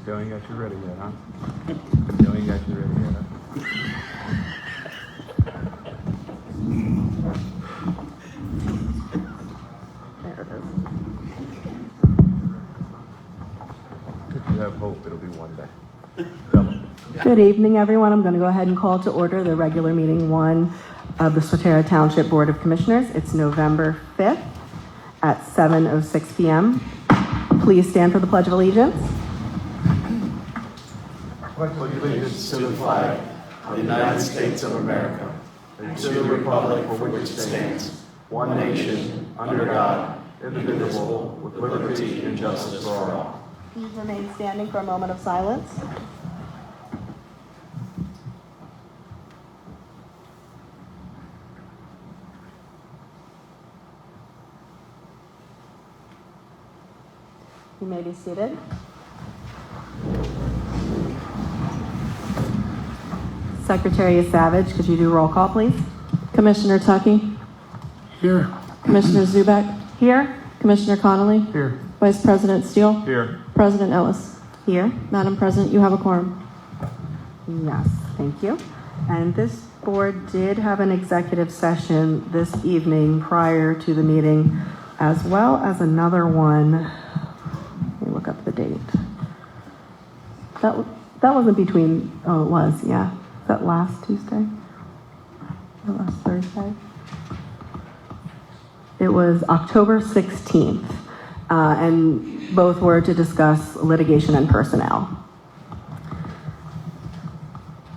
Joe ain't got you ready yet, huh? Joe ain't got you ready yet, huh? There it is. If you have hope, it'll be one day. Tell 'em. Good evening, everyone. I'm going to go ahead and call to order the regular meeting 1 of the Swatara Township Board of Commissioners. It's November 5th at 7:06 p.m. Please stand for the Pledge of Allegiance. Pledge allegiance to the flag of the United States of America and to the republic for which it stands, one nation, under God, indivisible, with liberty and justice for all. Please remain standing for a moment of silence. You may be seated. Secretary Savage, could you do roll call, please? Commissioner Tuckey? Here. Commissioner Zubek? Here. Commissioner Connolly? Here. Vice President Steele? Here. President Ellis? Here. Madam President, you have a quorum. Yes, thank you. And this board did have an executive session this evening prior to the meeting, as well as another one. Let me look up the date. That wasn't between, oh, it was, yeah. Was that last Tuesday? Or last Thursday? It was October 16th, and both were to discuss litigation and personnel.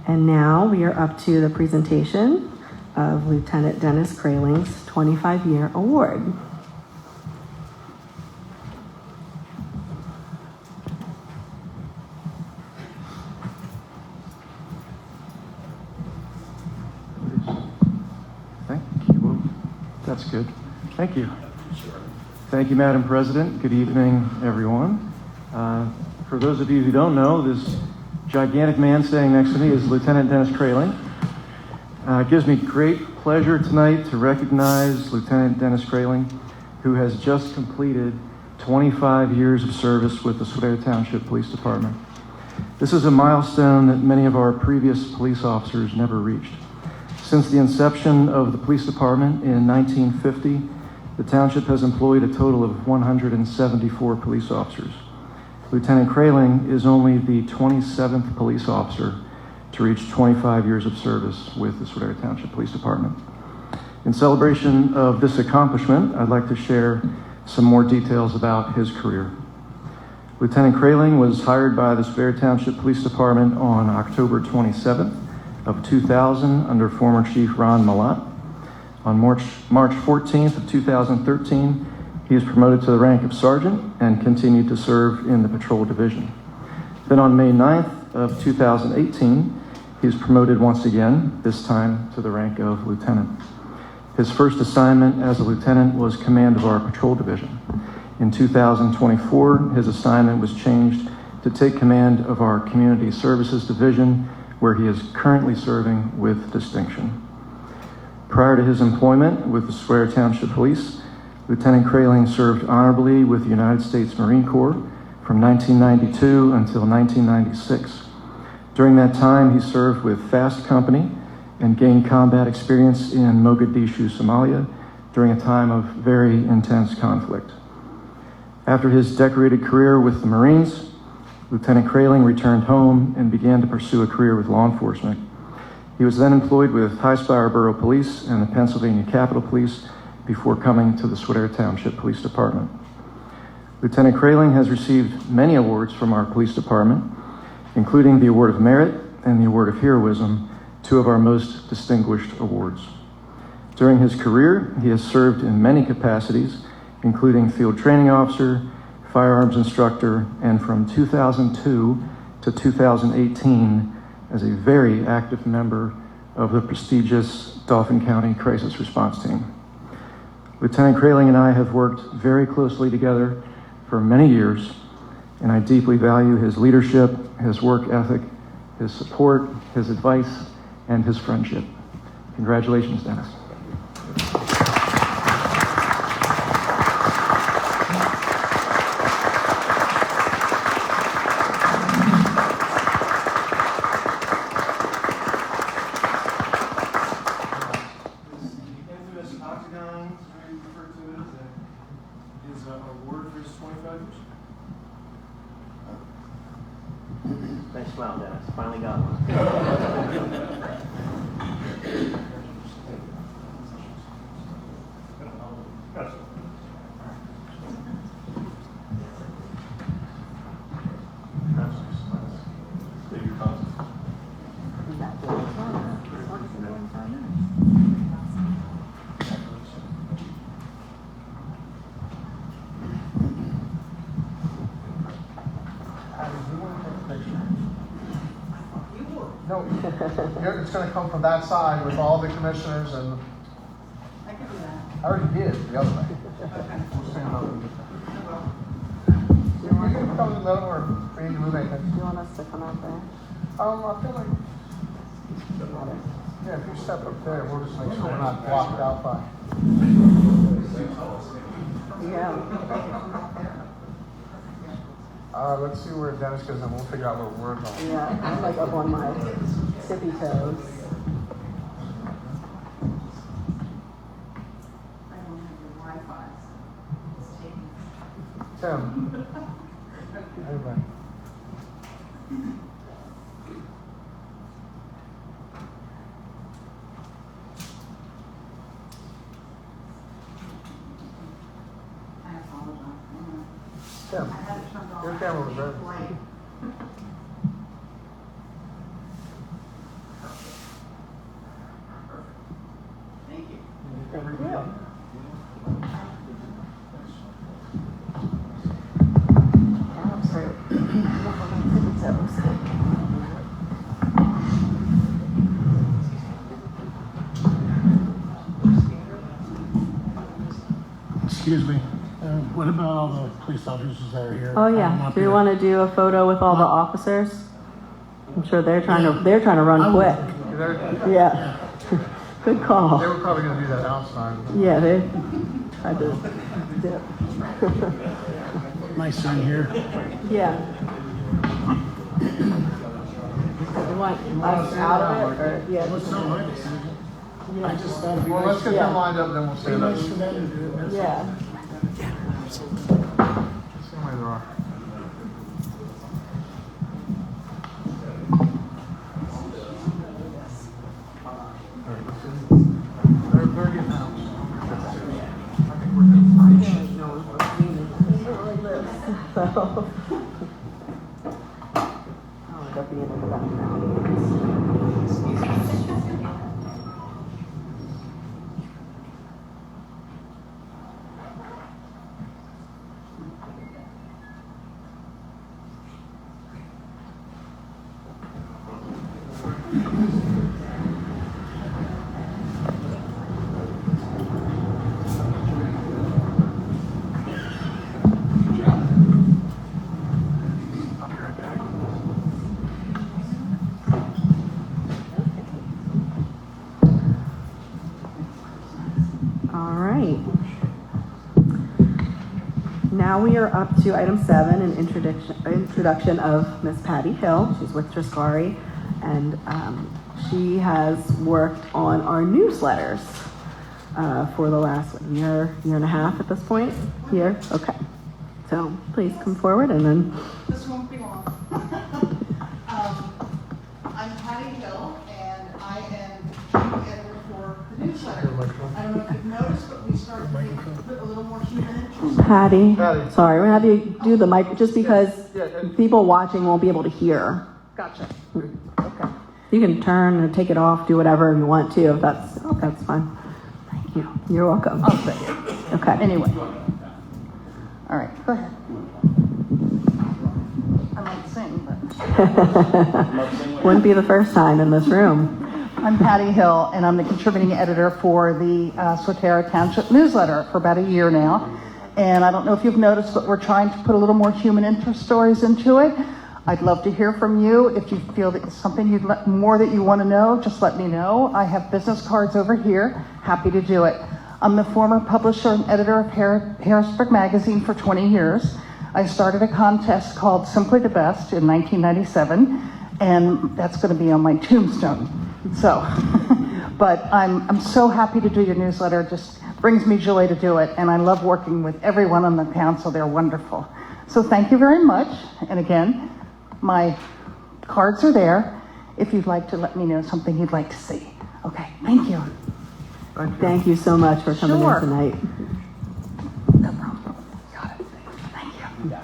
And now we are up to the presentation of Lieutenant Dennis Krayling's 25-year award. Thank you. That's good. Thank you. Thank you, Madam President. Good evening, everyone. For those of you who don't know, this gigantic man standing next to me is Lieutenant Dennis Krayling. It gives me great pleasure tonight to recognize Lieutenant Dennis Krayling, who has just completed 25 years of service with the Swatara Township Police Department. This is a milestone that many of our previous police officers never reached. Since the inception of the police department in 1950, the township has employed a total of 174 police officers. Lieutenant Krayling is only the 27th police officer to reach 25 years of service with the Swatara Township Police Department. In celebration of this accomplishment, I'd like to share some more details about his career. Lieutenant Krayling was hired by the Swatara Township Police Department on October 27th of 2000 under former Chief Ron Malat. On March 14th of 2013, he was promoted to the rank of sergeant and continued to serve in the patrol division. Then on May 9th of 2018, he was promoted once again, this time to the rank of lieutenant. His first assignment as a lieutenant was command of our patrol division. In 2024, his assignment was changed to take command of our community services division, where he is currently serving with distinction. Prior to his employment with the Swatara Township Police, Lieutenant Krayling served honorably with the United States Marine Corps from 1992 until 1996. During that time, he served with Fast Company and gained combat experience in Mogadishu, Somalia, during a time of very intense conflict. After his decorated career with the Marines, Lieutenant Krayling returned home and began to pursue a career with law enforcement. He was then employed with Highspire Borough Police and the Pennsylvania Capitol Police before coming to the Swatara Township Police Department. Lieutenant Krayling has received many awards from our police department, including the Award of Merit and the Award of Heroism, two of our most distinguished awards. During his career, he has served in many capacities, including field training officer, firearms instructor, and from 2002 to 2018 as a very active member of the prestigious Dauphin County Crisis Response Team. Lieutenant Krayling and I have worked very closely together for many years, and I deeply value his leadership, his work ethic, his support, his advice, and his friendship. Congratulations, Dennis. Nice smile, Dennis. Finally got one. No, it's going to come from that side with all the commissioners and. I can do that. I already did the other way. We'll stand up and get that. You're going to come in the middle or we need to move anything? Do you want us to come out there? I feel like, yeah, if you step up there, we'll just make sure we're not blocked out by. Yeah. Let's see where Dennis goes and we'll figure out where we're going. Yeah, I'm like up on my tippy toes. I don't have your Wi-Fi, so it's taking. Tim. Everybody. I apologize. Tim, I had it turned off. your camera was ready. Light. Thank you. Thank you. Excuse me, what about all the police officers that are here? Oh yeah. Do you want to do a photo with all the officers? I'm sure they're trying to run quick. Yeah. Good They call. were probably going to do that outside. Yeah, they tried to dip. My son here. Yeah. You want us out of it or yeah? Well, it's not my decision. I just thought it'd be Well, nice. let's get them lined up, then we'll Be stand up. nice for them to do it. That's all. Yeah. Same way there are. They're getting out. I think we're good. So. Oh, they'll be in the background. All right. Now we are up to item 7, an introduction of Miss Patty Hill. She's with Triscari, and she has worked on our newsletters for the last year and a half at this point. Year? Okay. So please come forward and then. This won't be long. I'm Patty Hill, and I am the editor for the newsletter. I don't know if you've noticed, but we started to put a little more human interest. Patty, Patty. sorry, we're gonna have you do the mic just because people watching won't be able to hear. Gotcha. Okay. You can turn or take it off, do whatever you want to, if that's fine. Thank you. You're welcome. I'll say it. Okay. Anyway. All right, go ahead. I might sing, but. Wouldn't be the first time in this room. I'm Patty Hill, and I'm the contributing editor for the Swatara Township newsletter for about a year now. And I don't know if you've noticed, but we're trying to put a little more human interest stories into it. I'd love to hear from you. If you feel that it's something more that you want to know, just let me know. I have business cards over here. Happy to do it. I'm the former publisher and editor of Harrisburg Magazine for 20 years. I started a contest called Simply the Best in 1997, and that's going to be on my tombstone. So, but I'm so happy to do your newsletter. It just brings me joy to do it, and I love working with everyone on the council. They're wonderful. So thank you very much. And again, my cards are there if you'd like to let me know something you'd like to see. Okay, thank you. Thank you so much for coming Sure. in tonight. No problem. Got it. Thank you.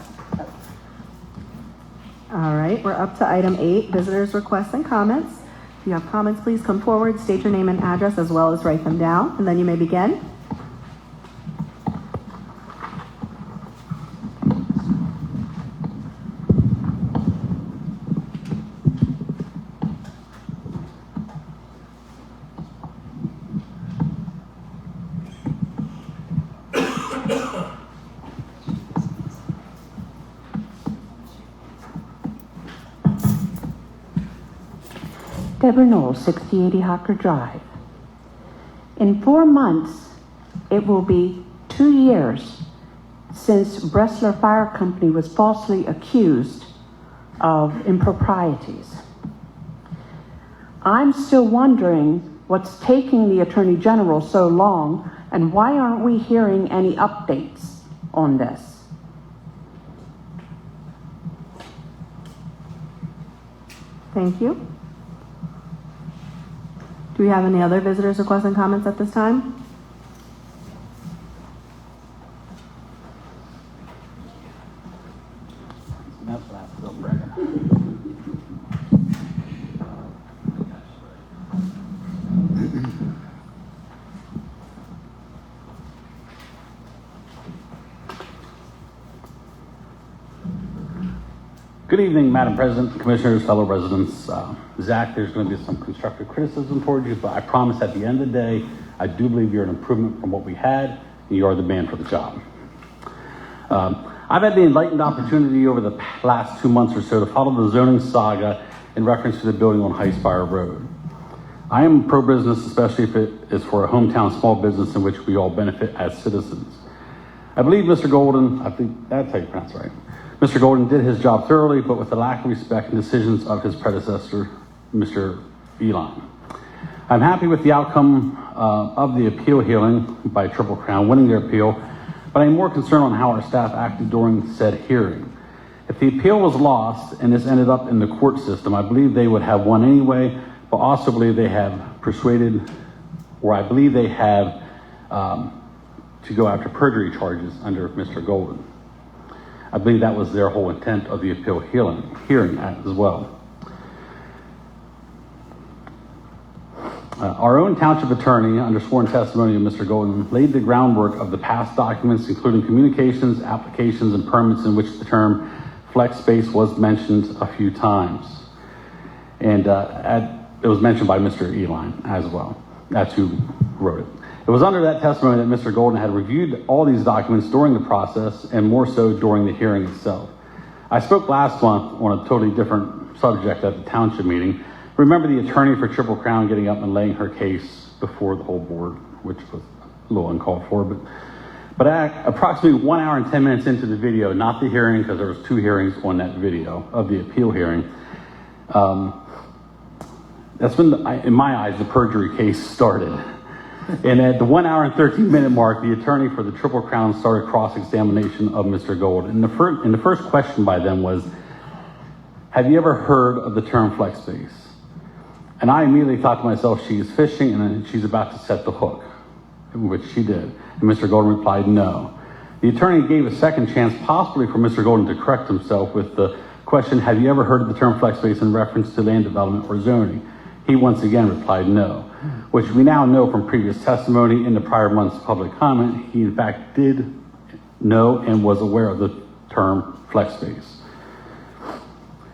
All right, we're up to item 8, visitors' requests and comments. If you have comments, please come forward, state your name and address, as well as write them down, and then you may begin. Deborah Knoll, 6080 Hocker Drive. In 4 months, it will be 2 years since Bresler Fire Company was falsely accused of improprieties. I'm still wondering what's taking the Attorney General so long, and why aren't we hearing any updates on this? Thank you. Do we have any other visitors' requests and comments at this time? That's what I feel, Brandon. Good evening, Madam President, Commissioners, fellow residents. Zach, there's going to be some constructive criticism toward you, but I promise at the end of the day, I do believe you're an improvement from what we had, and you are the man for the job. I've had the enlightened opportunity over the last 2 months or so to follow the zoning saga in reference to the building on Highspire Road. I am pro-business, especially if it is for a hometown small business in which we all benefit as citizens. I believe Mr. Golden, I think that's how you pronounce it right. Mr. Golden did his job thoroughly, but with the lack of respect and decisions of his predecessor, Mr. Elon. I'm happy with the outcome of the appeal hearing by Triple Crown winning their appeal, but I'm more concerned on how our staff acted during said hearing. If the appeal was lost and this ended up in the court system, I believe they would have won anyway, but also believe they have persuaded, or I believe they have to go after perjury charges under Mr. Golden. I believe that was their whole intent of the appeal hearing as well. Our own township attorney, under sworn testimony of Mr. Golden, laid the groundwork of the past documents, including communications, applications, and permits in which the term flex space was mentioned a few times. And it was mentioned by Mr. Elon as well. That's who wrote it. It was under that testimony that Mr. Golden had reviewed all these documents during the process, and more so during the hearing itself. I spoke last month on a totally different subject at the township meeting. Remember the attorney for Triple Crown getting up and laying her case before the whole board, which was a little uncalled for, but at approximately 1 hour and 10 minutes into the video, not the hearing, because there was 2 hearings on that video of the appeal hearing, that's when, in my eyes, the perjury case started. And at the 1 hour and 13-minute mark, the attorney for the Triple Crown started cross-examination of Mr. Gold. And the first question by them was, have you ever heard of the term flex space? And I immediately thought to myself, she is fishing and she's about to set the hook, which she did. And Mr. Golden replied, no. The attorney gave a second chance, possibly for Mr. Golden to correct himself with the question, have you ever heard of the term flex space in reference to land development or zoning? He once again replied no, which we now know from previous testimony in the prior month's public comment, he in fact did know and was aware of the term flex space.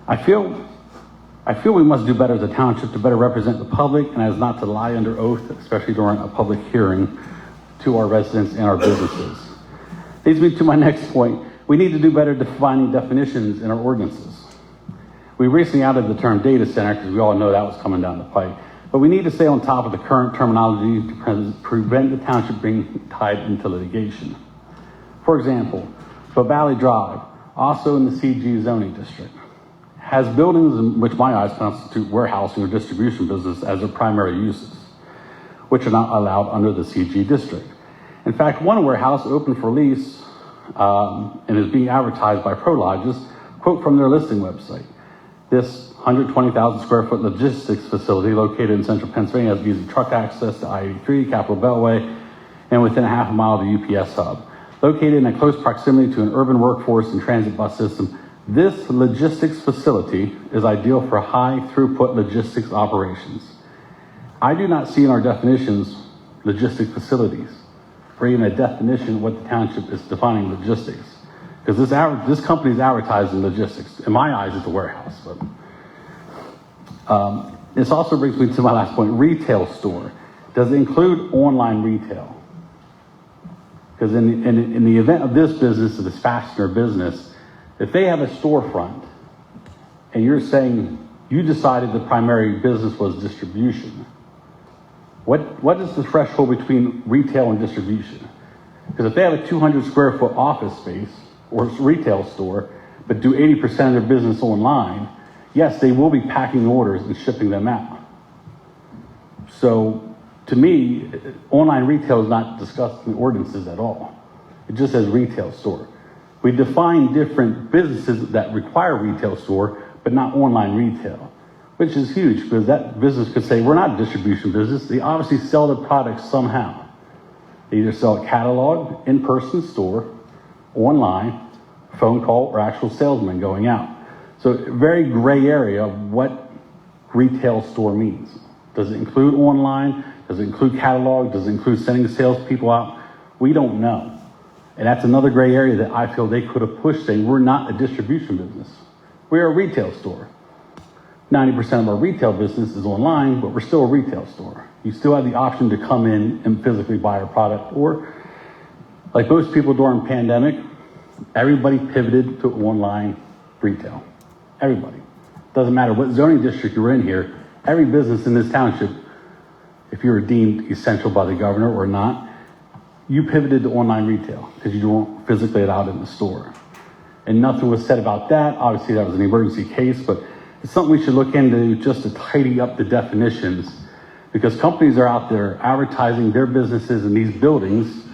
I feel we must do better as a township to better represent the public and as not to lie under oath, especially during a public hearing, to our residents and our businesses. Leads me to my next point. We need to do better defining definitions in our ordinances. We recently added the term data center because we all know that was coming down the pipe. But we need to stay on top of the current terminology to prevent the township being tied into litigation. For example, Valley Drive, also in the CG zoning district, has buildings in which my eyes constitute warehousing or distribution business as their primary uses, which are not allowed under the CG district. In fact, one warehouse opened for lease and is being advertised by Pro Lodges, quote from their listing website. This 120,000 square foot logistics facility located in central Pennsylvania has easy truck access to I-83, Capitol Beltway, and within a half a mile of the UPS hub. Located in a close proximity to an urban workforce and transit bus system, this logistics facility is ideal for high throughput logistics operations. I do not see in our definitions logistic facilities, or even a definition of what the township is defining logistics. Because this company is advertising logistics. In my eyes, it's a warehouse. But this also brings me to my last point, retail store. Does it include online retail? Because in the event of this business, of this fastener business, if they have a storefront and you're saying you decided the primary business was distribution, what is the threshold between retail and distribution? Because if they have a 200 square foot office space or retail store, but do 80% of their business online, yes, they will be packing orders and shipping them out. So to me, online retail is not discussed in the ordinances at all. It just says retail store. We define different businesses that require retail store, but not online retail, which is huge because that business could say, we're not a distribution business. They obviously sell the product somehow. They either sell a catalog, in-person store, online, phone call, or actual salesman going out. So very gray area of what retail store means. Does it include online? Does it include catalog? Does it include sending salespeople out? We don't know. And that's another gray area that I feel they could have pushed, saying we're not a distribution business. We're a retail store. 90% of our retail business is online, but we're still a retail store. You still have the option to come in and physically buy our product. Or, like most people during pandemic, everybody pivoted to online retail. Everybody. Doesn't matter what zoning district you're in here, every business in this township, if you were deemed essential by the governor or not, you pivoted to online retail because you weren't physically out in the store. And nothing was said about that. Obviously, that was an emergency case, but it's something we should look into just to tidy up the definitions, because companies are out there advertising their businesses in these buildings.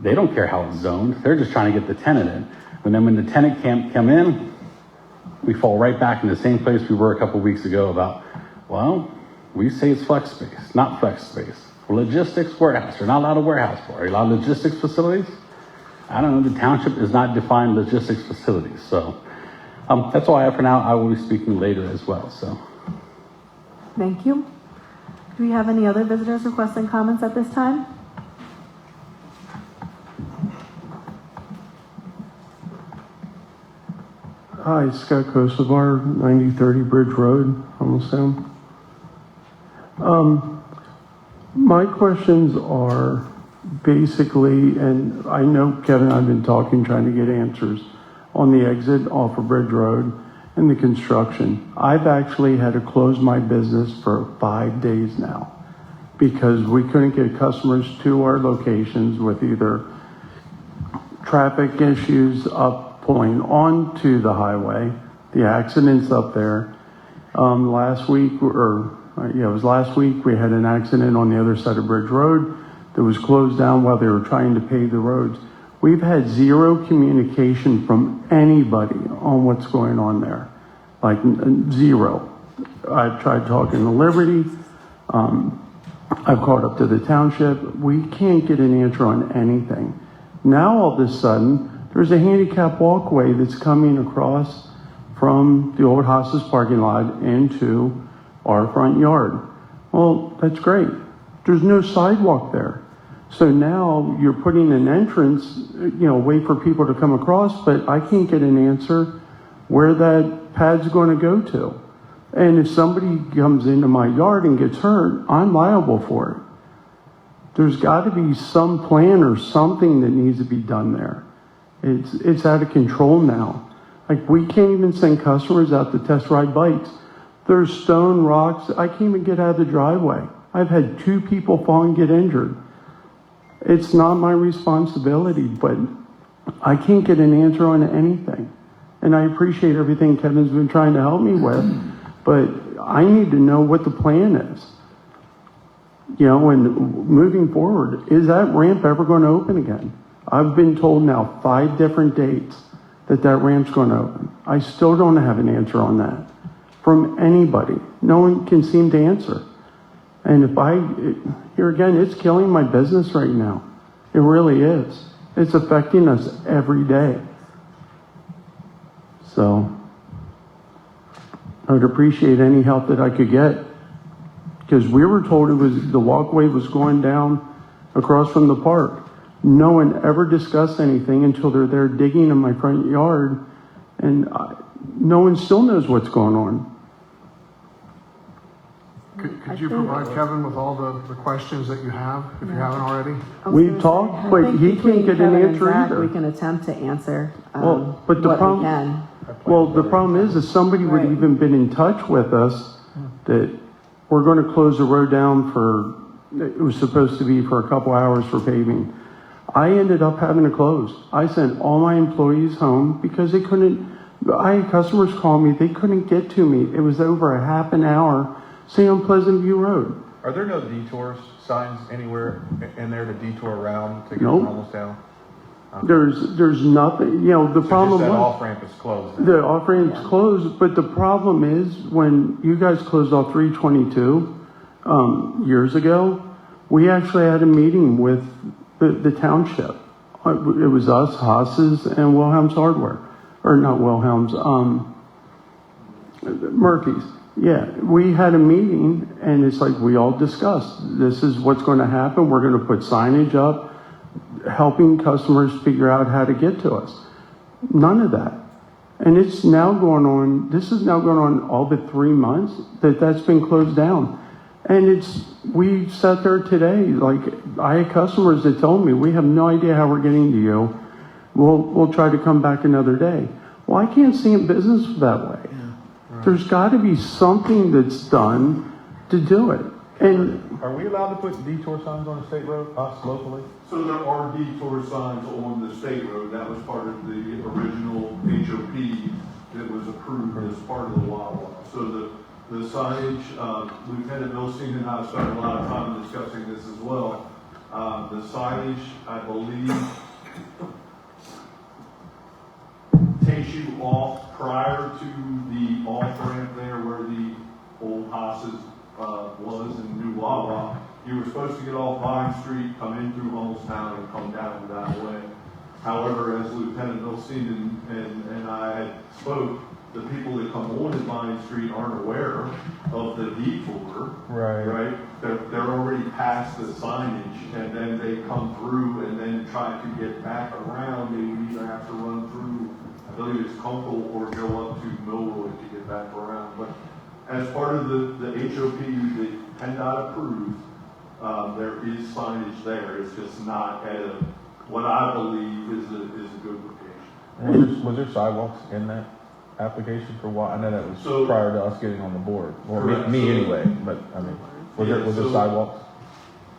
They don't care how it's zoned. They're just trying to get the tenant in. And then when the tenant can't come in, we fall right back in the same place we were a couple weeks ago about, well, we say it's flex space, not flex space. Logistics warehouse. They're not allowed a warehouse. Are you allowed logistics facilities? I don't know. The township is not defined logistics facilities. So that's all I have for now. I will be speaking later as well. So Thank you. Do we have any other visitors requesting comments at this time? Hi, Scott Kosovar, 9030 Bridge Road, Hummelstown. My questions are basically, and I know Kevin and I have been talking, trying to get answers on the exit off of Bridge Road and the construction. I've actually had to close my business for 5 days now because we couldn't get customers to our locations with either traffic issues up pulling onto the highway, the accidents up there. Last week, it was last week, we had an accident on the other side of Bridge Road that was closed down while they were trying to pave the roads. We've had zero communication from anybody on what's going on there, like zero. I've tried talking to Liberty. I've called up to the township. We can't get an answer on anything. Now all of a sudden, there's a handicap walkway that's coming across from the old Haas's parking lot into our front yard. Well, that's great. There's no sidewalk there. So now you're putting an entrance, way for people to come across, but I can't get an answer where that pad's going to go to. And if somebody comes into my yard and gets hurt, I'm liable for it. There's got to be some plan or something that needs to be done there. It's out of control now. Like, we can't even send customers out to test ride bikes. There's stone, rocks. I can't even get out of the driveway. I've had 2 people fall and get injured. It's not my responsibility, but I can't get an answer on anything. And I appreciate everything Kevin's been trying to help me with, but I need to know what the plan is. And moving forward, is that ramp ever going to open again? I've been told now 5 different dates that ramp's going to open. I still don't have an answer on that. from anybody. No one can seem to answer. And here again, it's killing my business right now. It really is. It's affecting us every day. So I would appreciate any help that I could get, because we were told the walkway was going down across from the park. No one ever discussed anything until they're there digging in my front yard, and no one still knows what's going on. Could you provide Kevin with all the questions that you have, if you haven't already? We've talked, but he can't get an answer either. We can attempt to answer But the what problem, we can. well, the problem is somebody would Right. even been in touch with us that we're going to close the road down it was supposed to be for a couple hours for paving. I ended up having to close. I sent all my employees home because they couldn't, I had customers call me, they couldn't get to me. It was over a half an hour, say on Pleasant View Road. Are there no detours, signs anywhere in there to detour around to get Nope. from almost down? There's nothing, the problem Just that was. off-ramp is closed. The off-ramp's closed, but the problem is when you guys closed off 322 years ago, we actually had a meeting with the township. It was us, Haas's, and Wilhelm's Hardware. Or not Wilhelm's, Murphy's. Yeah, we had a meeting, and it's like we all discussed, this is what's going to happen. We're going to put signage up, helping customers figure out how to get to us. None of that. And it's now going on, this is now going on all but 3 months that's been closed down. And we sat there today, like I had customers that told me, we have no idea how we're getting to you. We'll try to come back another day. Well, I can't see in business that way. Right. There's got to be something that's done to do it. And are we allowed to put detour signs on the state road, us locally? So there are detour signs on the state road. That was part of the original HOP that was approved as part of the Wawa. So the signage, Lieutenant Milstein and I have spent a lot of time discussing this as well. The signage, I believe, takes you off prior to the off-ramp there where the old Haas's was in New Wawa. You were supposed to get off Vine Street, come in through Hummelstown, and come down that way. However, as Lieutenant Milstein and I had spoke, the people that come on Vine Street aren't aware of the detour. Right. They're already past the signage, and then they come through and then try to get back around. They would either have to run through, I believe it's Kunkel, or go up to Milroy to get back around. But as part of the HOP that PennDOT approved, there is signage there. It's just not at what I believe is a good location. Was there sidewalks in that application for what? I know that was prior to us getting on the board. Well, me anyway, but I mean, was there sidewalks?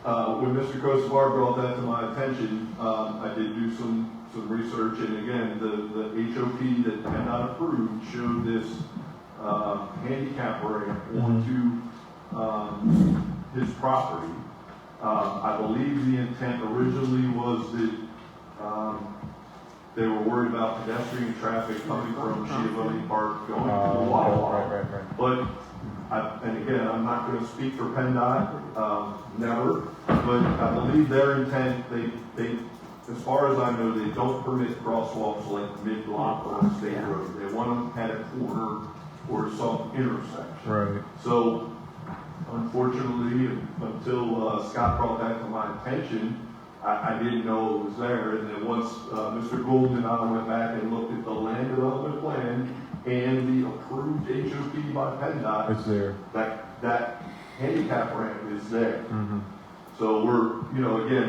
When Mr. Kosovar brought that to my attention, I did do some research, and again, the HOP that PennDOT approved showed this handicap ramp onto his property. I believe the intent originally was that they were worried about pedestrian traffic coming from Schiavone Park going to the Wawa. Right. But, and again, I'm not going to speak for PennDOT, never, but I believe their intent, they, as far as I know, they don't permit crosswalks like mid-block on a state road. They want them at a corner or some intersection. Right. So, unfortunately, until Scott brought that to my attention, I didn't know it was there. And then once Mr. Gould and I went back and looked at the land development plan and the approved HOP by PennDOT, it's there. That handicap ramp is there. Mm-hmm. So we're, again,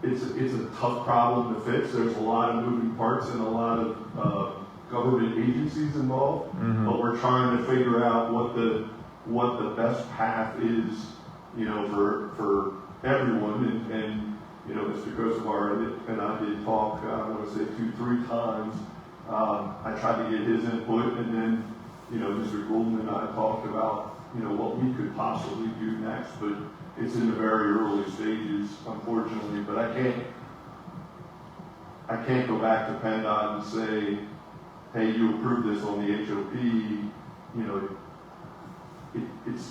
it's a tough problem to fix. There's a lot of moving parts and a lot of government agencies involved, but we're trying to figure out what the best path is, for everyone. And Mr. Kosovar and I did talk, I want to say 2-3 times. I tried to get his input, and then, Mr. Goulden and I talked about, what we could possibly do next, but it's in the very early stages, unfortunately. But I can't go back to PennDOT and say, hey, you approved this on the HOP,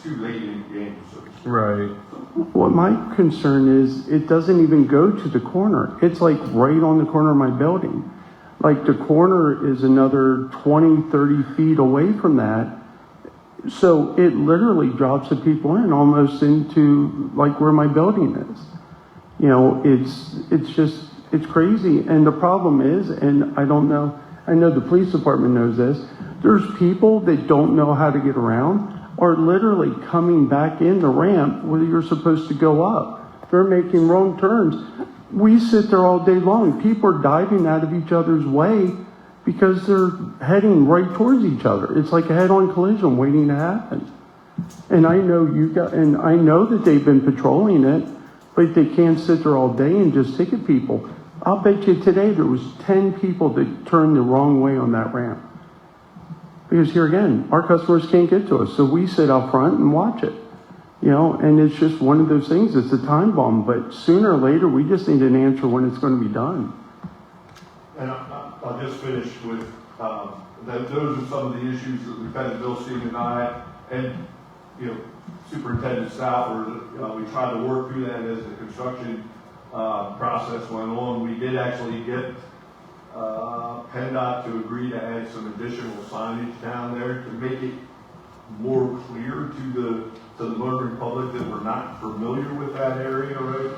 too late in the game, so to speak. Right. What my concern is, it doesn't even go to the corner. It's like right on the corner of my building. Like the corner is another 20, 30 feet away from that. So it literally drops the people in almost into like where my building is. You know, it's crazy. And the problem is, and I don't know, I know the police department knows this, there's people that don't know how to get around are literally coming back in the ramp where you're supposed to go up. They're making wrong turns. We sit there all day long. People are diving out of each other's way because they're heading right towards each other. It's like a head-on collision waiting to happen. And I know I know that they've been patrolling it, but they can't sit there all day and just ticket people. I'll bet you today there was 10 people that turned the wrong way on that ramp. Because here again, our customers can't get to us, so we sit out front and watch it. You know, and it's just one of those things, it's a time bomb, but sooner or later, we just need an answer when it's going to be done. And I'll just finish with, those are some of the issues that Lieutenant Bilstein and I, and, you know, Superintendent Stauffer, we tried to work through that as the construction process went on. We did actually get PennDOT to agree to add some additional signage down there to make it more clear to the motoring public that we're not familiar with that area, right?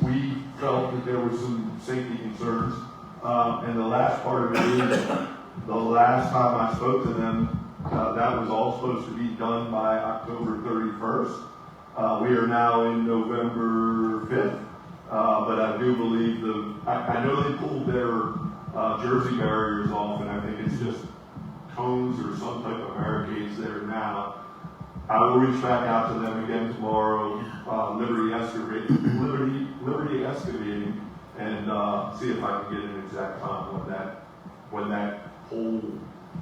We felt that there were some safety concerns. And the last part of it is, the last time I spoke to them, that was all supposed to be done by October 31st. We are now in November 5th. But I do believe I know they pulled their Jersey barriers off, and I think it's just cones or some type of barricades there now. I will reach back out to them again tomorrow, Liberty Excavating, and see if I can get an exact time when that whole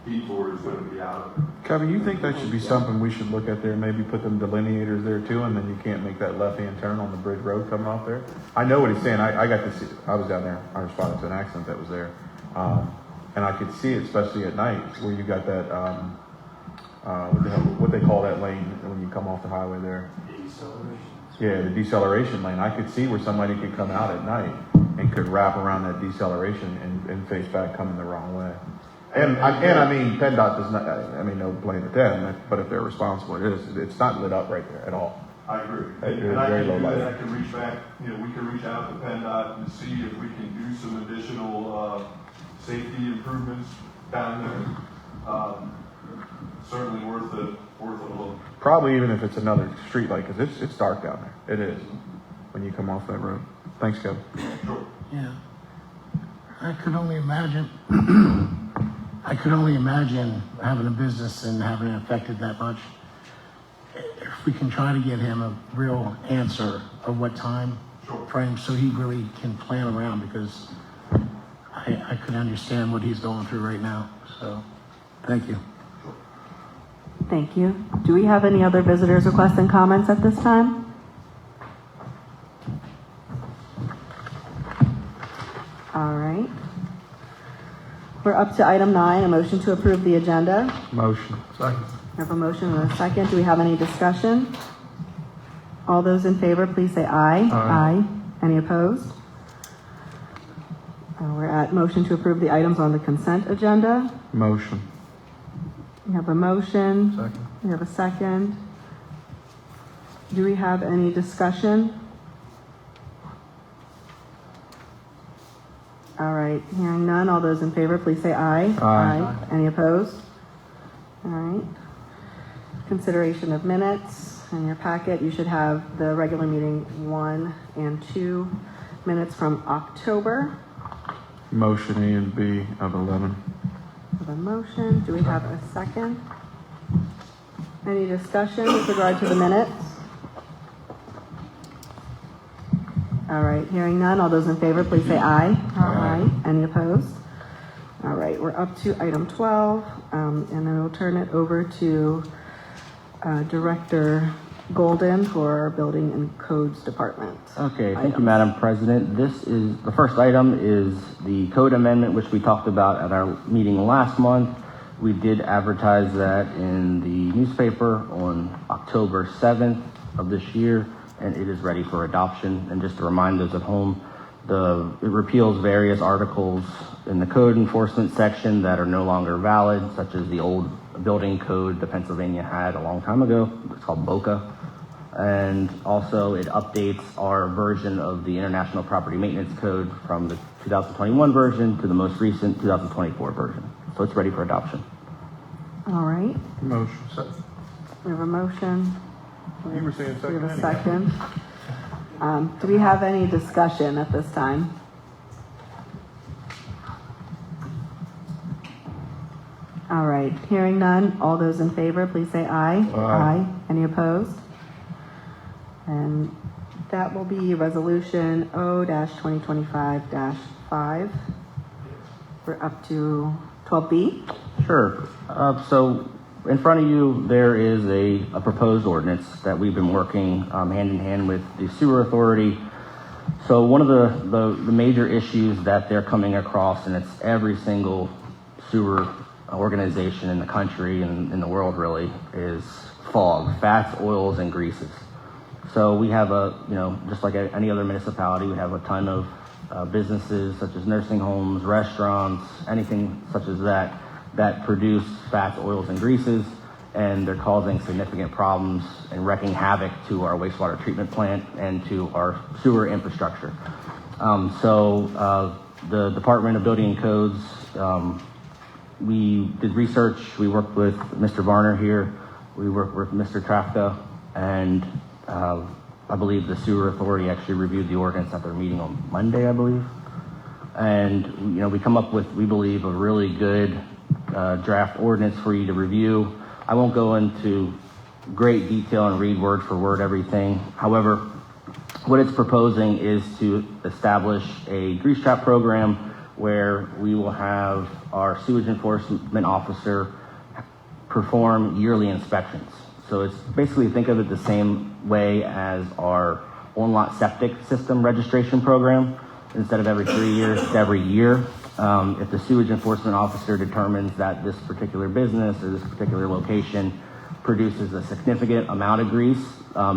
detour is going to be out. Kevin, you think that should be something we should look at there, maybe put them delineators there too, and then you can't make that left-hand turn on the Bridge Road coming off there? I know what he's saying. I got to see, I was down there, I responded to an accident that was there. And I could see it, especially at night, where you got that, what they call that lane when you come off the highway there. Deceleration. Yeah, the deceleration lane. I could see where somebody could come out at night and could wrap around that deceleration and face back coming the wrong way. And I mean, PennDOT does not, I mean, no blame at them, but if they're responsible, it's not lit up right there at all. I agree. And I can do that. I can reach back, we can reach out to PennDOT and see if we can do some additional safety improvements down there. Certainly worth a look. Probably even if it's another street light, because it's dark down there. It is when you come off that road. Thanks, Kevin. Sure. Yeah. I could only imagine having a business and having it affected that much. If we can try to get him a real answer of what time frame so he really can plan around, because I could understand what he's going through right now. So, thank you. Thank you. Do we have any other visitors' requests and comments at this time? All right. We're up to item 9, a motion to approve the agenda. Motion. Second. We have a motion and a second. Do we have any discussion? All those in favor, please say aye. Aye. Any opposed? We're at motion to approve the items on the consent agenda. Motion. We have a motion. Second. We have a second. Do we have any discussion? All right, hearing none. All those in favor, please say aye. Aye. Any opposed? All right. Consideration of minutes. In your packet, you should have the regular meeting 1 and 2 minutes from October. Motion A and B of 11. We have a motion. Do we have a second? Any discussion with regard to the minutes? All right, hearing none. All those in favor, please say aye. Aye. Any opposed? All right, we're up to item 12, and then we'll turn it over to Director Golden for our Building and Codes Department. Okay, thank you, Madam President. The first item is the code amendment, which we talked about at our meeting last month. We did advertise that in the newspaper on October 7th of this year, and it is ready for adoption. And just to remind those at home, it repeals various articles in the code enforcement section that are no longer valid, such as the old building code that Pennsylvania had a long time ago. It's called BOCA. And also it updates our version of the International Property Maintenance Code from the 2021 version to the most recent 2024 version. So it's ready for adoption. All right, Motion. we have a motion. You were saying We have a second. second. Do we have any discussion at this time? All right, hearing none, all those in favor, please say aye. Aye. Any opposed? And that will be resolution O-2025-5. We're up to 12B. Sure. So in front of you, there is a proposed ordinance that we've been working hand in hand with the sewer authority. So one of the major issues that they're coming across, and it's every single sewer organization in the country and in the world really, is fog, fats, oils, and greases. So we have just like any other municipality, we have a ton of businesses such as nursing homes, restaurants, anything such as that produce fats, oils, and greases, and they're causing significant problems and wreaking havoc to our wastewater treatment plant and to our sewer infrastructure. The Department of Building and Codes, we did research. We worked with Mr. Varner here. We worked with Mr. Trafka, and I believe the sewer authority actually reviewed the ordinance at their meeting on Monday, I believe. And we come up with, we believe, a really good draft ordinance for you to review. I won't go into great detail and read word for word everything. However, what it's proposing is to establish a grease trap program where we will have our sewage enforcement officer perform yearly inspections. So it's basically, think of it the same way as our on-lot septic system registration program. Instead of every 3 years, it's every year. If the sewage enforcement officer determines that this particular business or this particular location produces a significant amount of grease,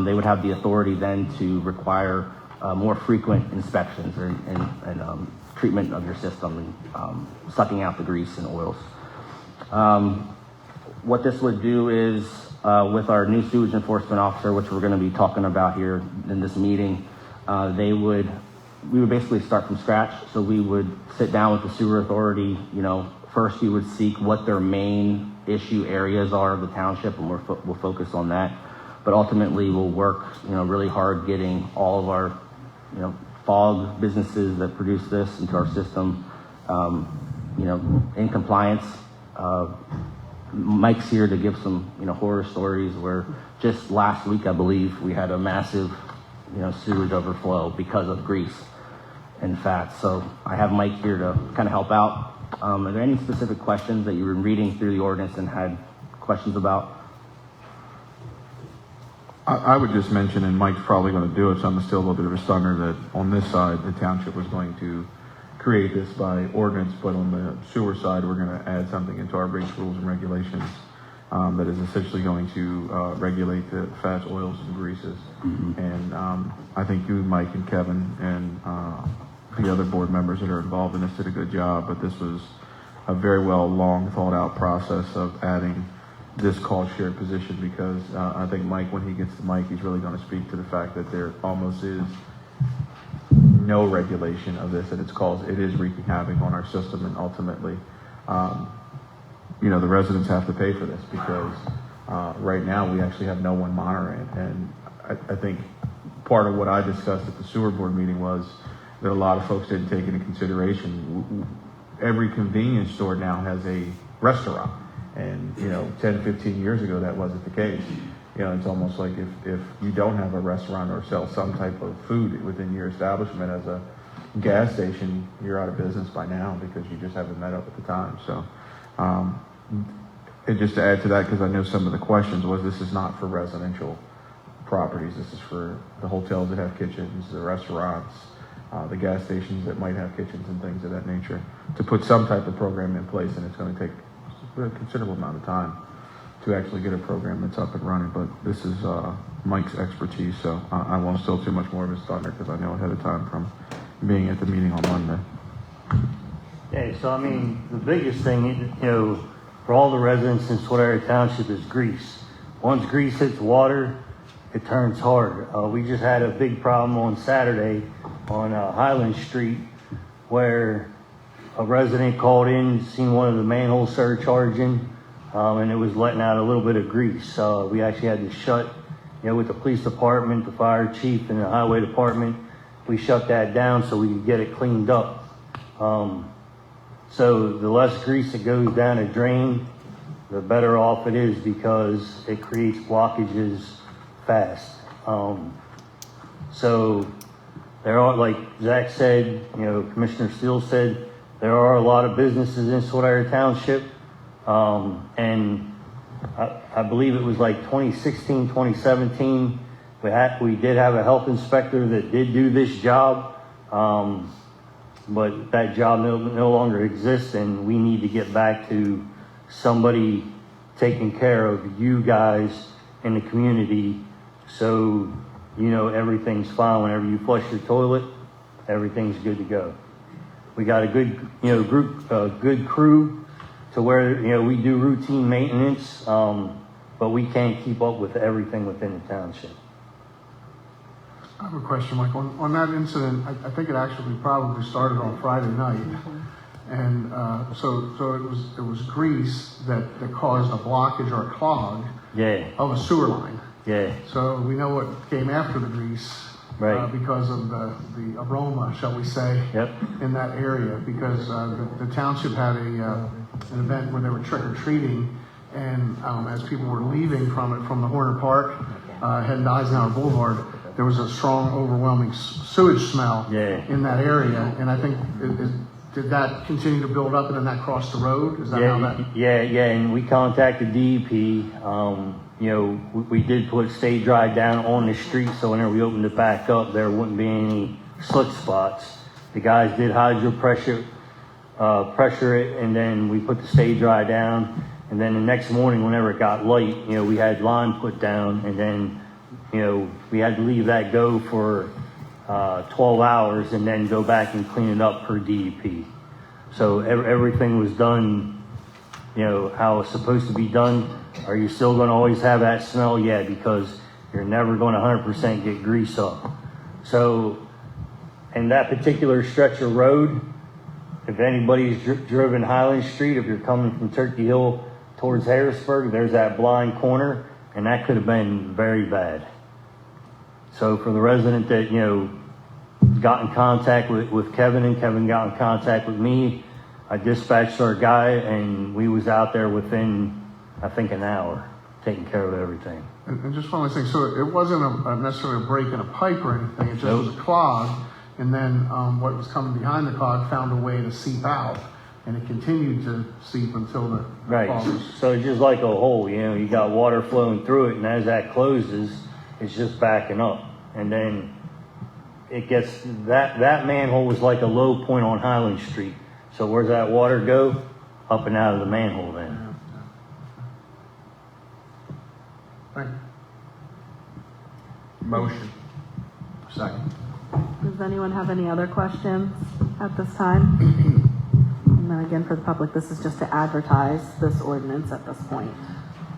they would have the authority then to require more frequent inspections and treatment of your system and sucking out the grease and oils. What this would do is, with our new sewage enforcement officer, which we're going to be talking about here in this meeting, we would basically start from scratch. So we would sit down with the sewer authority. First we would seek what their main issue areas are of the township, and we'll focus on that. But ultimately we'll work, really hard getting all of our, fog businesses that produce this into our system, in compliance. Mike's here to give some, horror stories where just last week, I believe, we had a massive, sewage overflow because of grease and fat. So I have Mike here to kind of help out. Are there any specific questions that you were reading through the ordinance and had questions about? I would just mention, and Mike's probably going to do it, so I'm still a little bit of a stunner, that on this side, the township was going to create this by ordinance, but on the sewer side, we're going to add something into our base rules and regulations that is essentially going to regulate the fats, oils, and greases. Mm-hmm. And I think you, Mike, and Kevin, and the other board members that are involved in this did a good job, but this was a very well, long, thought-out process of adding this cost share position, because I think Mike, when he gets to Mike, he's really going to speak to the fact that there almost is no regulation of this, and it is wreaking havoc on our system, and ultimately, the residents have to pay for this, because right now we actually have no one monitoring it. And I think part of what I discussed at the sewer board meeting was that a lot of folks didn't take into consideration. Every convenience store now has a restaurant, and 10, 15 years ago that wasn't the case. It's almost like if you don't have a restaurant or sell some type of food within your establishment as a gas station, you're out of business by now because you just haven't met up at the time. So, and just to add to that, because I know some of the questions was, this is not for residential properties. This is for the hotels that have kitchens, the restaurants, the gas stations that might have kitchens and things of that nature, to put some type of program in place, and it's going to take a considerable amount of time to actually get a program that's up and running, but this is Mike's expertise, so I won't steal too much more of his thunder because I know ahead of time from being at the meeting on Monday. Yeah, so I mean, the biggest thing, you know, for all the residents in Swatara Township is grease. Once grease hits water, it turns hard. We just had a big problem on Saturday on Highland Street where a resident called in, seen one of the manholes surcharging, and it was letting out a little bit of grease. We actually had to shut, you know, with the police department, the fire chief, and the highway department, we shut that down so we could get it cleaned up. So the less grease that goes down a drain, the better off it is because it creates blockages fast. So there are, like Zach said, you know, Commissioner Steele said, there are a lot of businesses in Swatara Township. And I believe it was like 2016, 2017, we did have a health inspector that did do this job. But that job no longer exists, and we need to get back to somebody taking care of you guys in the community, so you know everything's fine. Whenever you flush your toilet, everything's good to go. We got a good, you know, good crew to where, you know, we do routine maintenance, but we can't keep up with everything within the township. I have a question, Mike. On that incident, I think it actually probably started on Friday night. And so it was grease that caused a blockage or a clog of a sewer line. Yeah. So we know what came after the grease, right? Because of the aroma, shall we say, in that area. Because the township had an event where they were trick or treating, and as people were leaving from the Horner Park, heading to Eisenhower Boulevard, there was a strong, overwhelming sewage smell in that area, and I think did that continue to build up and then that crossed the road? Is that how that? Yeah, and we contacted DEP. You know, we did put stay dry down on the street, so whenever we opened it back up, there wouldn't be any slick spots. The guys did hydro pressure it, and then we put the stay dry down, and then the next morning, whenever it got light, you know, we had lime put down, and then, you know, we had to leave that go for 12 hours and then go back and clean it up per DEP. So everything was done, you know, how it's supposed to be done. Are you still going to always have that smell? Yeah, because you're never going to 100% get grease up. So in that particular stretch of road, if anybody's driven Highland Street, if you're coming from Turkey Hill towards Harrisburg, there's that blind corner, and that could have been very bad. So for the resident that, you know, got in contact with Kevin, and Kevin got in contact with me, I dispatched our guy, and we was out there within, I think, an hour, taking care of everything. And just one last thing, so it wasn't necessarily a break in a pipe or anything, it just was a clog, and then what was coming behind the clog found a way to seep out, and it continued to seep until the clog was... So it's just like a hole, you know, you got water flowing through it, and as that closes, it's just backing up. And then it gets, that manhole was like a low point on Highland Street. So where's that water go? Up and out of the manhole then. Thank you. Motion. Second. Does anyone have any other questions at this time? And then again, for the public, this is just to advertise this ordinance at this point.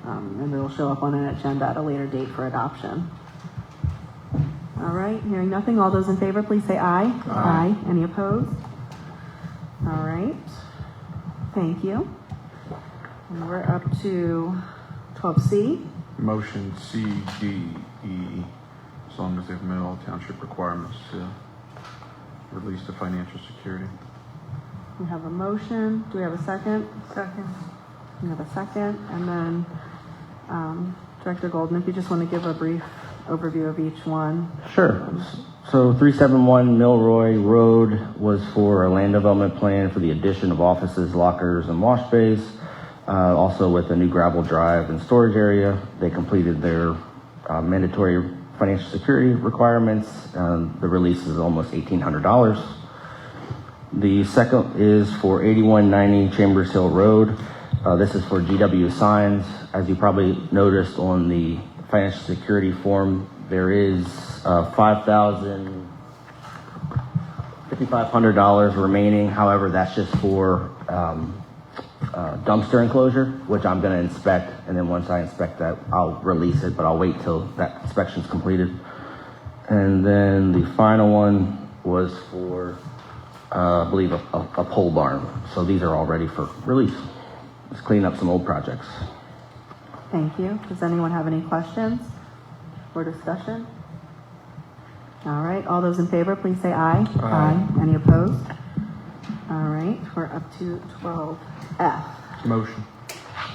And it will show up on an agenda at a later date for adoption. All right, hearing nothing, all those in favor, please say aye. Aye. Any opposed? All right, thank you. And we're up to 12C. Motion C, D, E, as long as they've met all township requirements to release the financial security. We have a motion. Do we have a second? Second. We have a second. And then Director Golden, if you just want to give a brief overview of each one. Sure. So 371 Milroy Road was for a land development plan for the addition of offices, lockers, and wash bays. Also with a new gravel drive and storage area. They completed their mandatory financial security requirements. The release is almost $1,800. The second is for 8190 Chambers Hill Road. This is for GW signs. As you probably noticed on the financial security form, there is $5,500 remaining. However, that's just for dumpster enclosure, which I'm going to inspect, and then once I inspect that, I'll release it, but I'll wait till that inspection's completed. And then the final one was for, I believe, a pole barn. So these are all ready for release. Let's clean up some old projects. Thank you. Does anyone have any questions or discussion? All right, all those in favor, please say aye. Aye. Any opposed? All right, we're up to 12F. Motion.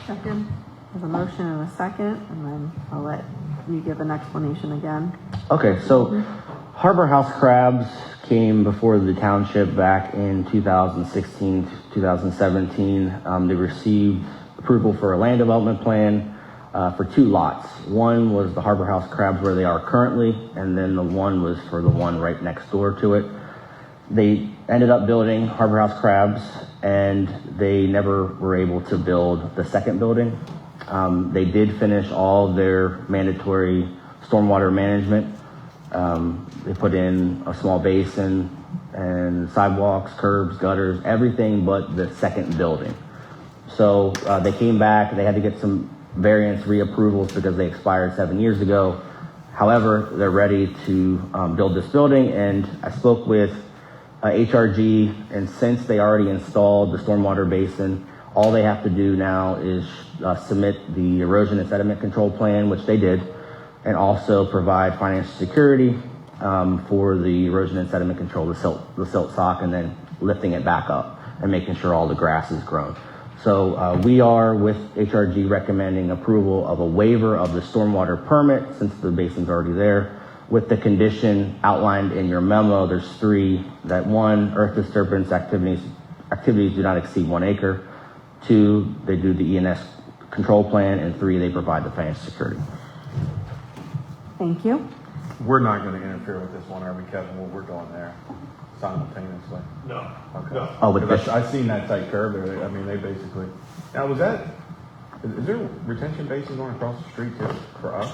Second. There's a motion and a second, and then I'll let you give an explanation again. Okay, so Harbor House Crabs came before the township back in 2016, 2017. They received approval for a land development plan for 2 lots. One was the Harbor House Crabs where they are currently, and then the one was for the one right next door to it. They ended up building Harbor House Crabs, and they never were able to build the second building. They did finish all their mandatory stormwater management. They put in a small basin and sidewalks, curbs, gutters, everything but the second building. So they came back, they had to get some variance reapprovals because they expired 7 years ago. However, they're ready to build this building, and I spoke with HRG, and since they already installed the stormwater basin, all they have to do now is submit the erosion and sediment control plan, which they did, and also provide financial security for the erosion and sediment control, the silt sock, and then lifting it back up and making sure all the grass is grown. So we are, with HRG, recommending approval of a waiver of the stormwater permit since the basin's already there, with the condition outlined in your memo. There's 3, that 1, earth disturbance activities do not exceed 1 acre. 2, they do the ENS control plan, and 3, they provide the financial security. Thank you. We're not going to interfere with this one, are we, Kevin? What we're doing there simultaneously? No. Okay. No. Oh, with this. I've seen that tight curve there. I mean, they basically. Now, is there retention basins going across the street too for us?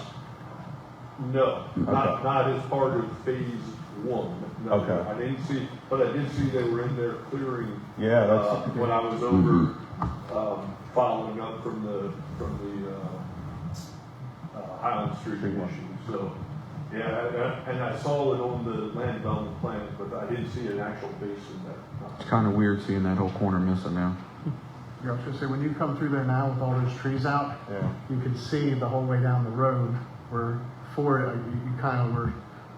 No, not as part of phase 1. No, Okay. I didn't see, but I did see they were in there clearing. Yeah, that's when I was over following up from the Highland Street issue. So, yeah, and I saw it on the land development plan, but I didn't see an actual basin there. It's kind of weird seeing that whole corner missing now. Yeah, I was gonna say, when you come through there now with all those trees out, Yeah. you can see the whole way down the road where you kind of were,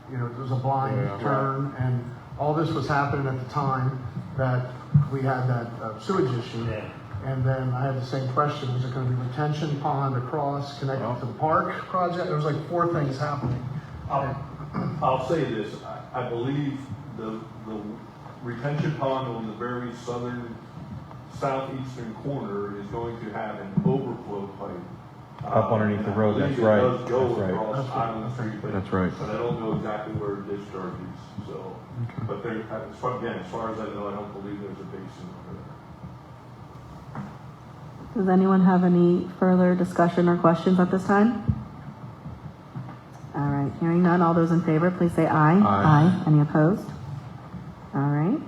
there's a blind turn, and all this was happening at the time that we had that sewage issue. Yeah. And then I had the same question, was it gonna be retention pond across, connected to the park project? There was like 4 things happening. I'll say this, I believe the retention pond on the very southeastern corner is going to have an overflow pipe. Up underneath the road, that's right. It does go That's right. across Island Street, That's right. but I don't know exactly where it discharges, so. But there, as far as I know, I don't believe there's a basin over there. Does anyone have any further discussion or questions at this time? All right, hearing none, all those in favor, please say aye. Aye. Any opposed? All right.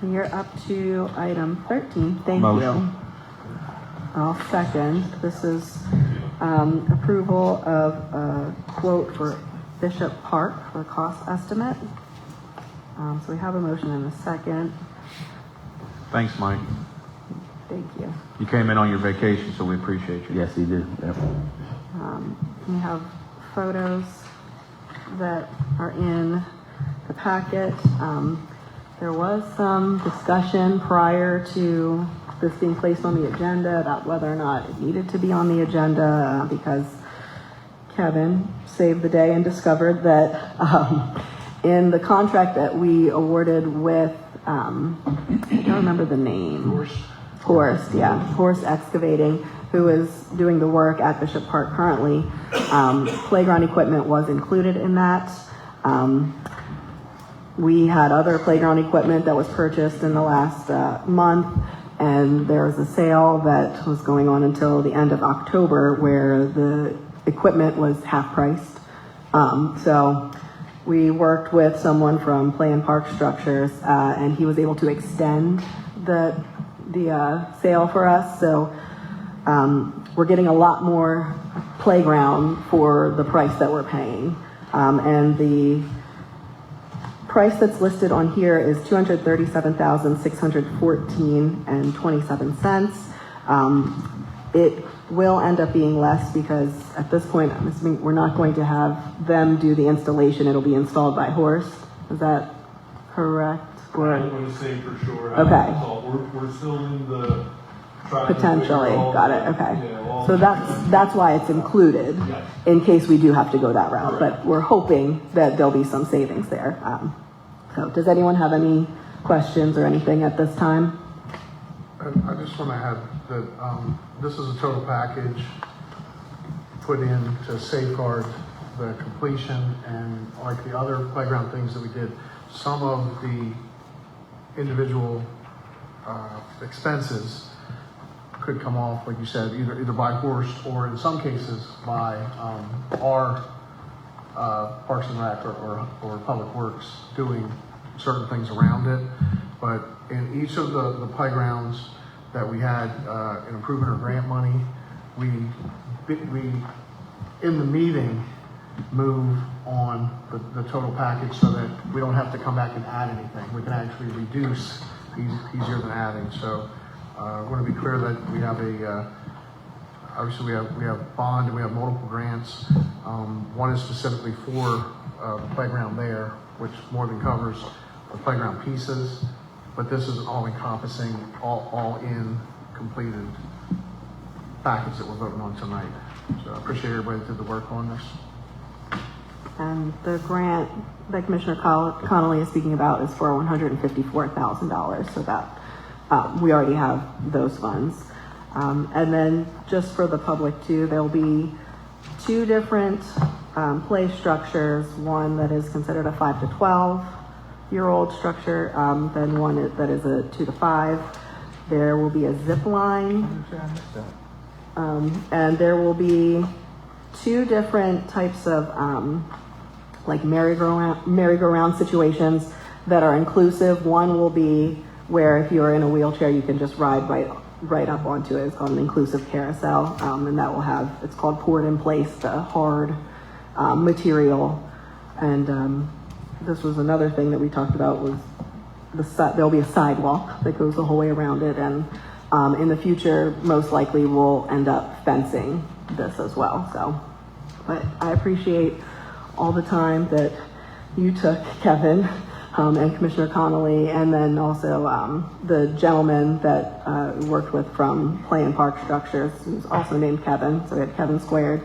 We are up to item 13. Thank Motion. you. I'll second. This is approval of a quote for Bishop Park for cost estimate. So we have a motion and a second. Thanks, Mike. Thank you. You came in on your vacation, so we appreciate you. Yes, you did. Yep. We have photos that are in the packet. There was some discussion prior to this being placed on the agenda about whether or not it needed to be on the agenda because Kevin saved the day and discovered that in the contract that we awarded with, I don't remember the name. Horst Excavating, who is doing the work at Bishop Park currently. Playground equipment was included in that. We had other playground equipment that was purchased in the last month, And there was a sale that was going on until the end of October where the equipment was half priced. So we worked with someone from Play and Park Structures, and he was able to extend the sale for us. So we're getting a lot more playground for the price that we're paying. And the price that's listed on here is $237,614.27. It will end up being less because at this point, I'm assuming we're not going to have them do the installation. It'll be installed by Horse. Is that correct? Or I'm going to say for sure. Okay. We're still in the potentially. Got it. Okay. So that's why it's included in case we do have to go that route. But we're hoping that there'll be some savings there. So does anyone have any questions or anything at this time? I just want to add that this is a total package put in to safeguard the completion, and like the other playground things that we did, some of the individual expenses could come off, like you said, either by Horse or in some cases by our Parks and Rec or Public Works doing certain things around it. But in each of the playgrounds that we had an improvement or grant money, we in the meeting move on the total package so that we don't have to come back and add anything. We can actually reduce easier than adding. So I want to be clear that we have obviously we have bond and we have multiple grants. One is specifically for the playground there, which more than covers the playground pieces, but this is all encompassing, all in completed package that we're voting on tonight. So I appreciate everybody that did the work on this. And the grant that Commissioner Connolly is speaking about is for $154,000. So that we already have those funds. And then just for the public too, there'll be two different play structures. One that is considered a 5 to 12-year-old structure, then one that is a 2 to 5. There will be a zip line. And there will be two different types of like merry-go-round situations that are inclusive. One will be where if you're in a wheelchair, you can just ride right up onto it. It's called an inclusive carousel, and that will have, it's called poured in place, the hard material. And this was another thing that we talked about was there'll be a sidewalk that goes the whole way around it, and in the future, most likely we'll end up fencing this as well. So, but I appreciate all the time that you took, Kevin, and Commissioner Connolly, and then also the gentleman that worked with from Play and Park Structures, who's also named Kevin, so we had Kevin squared.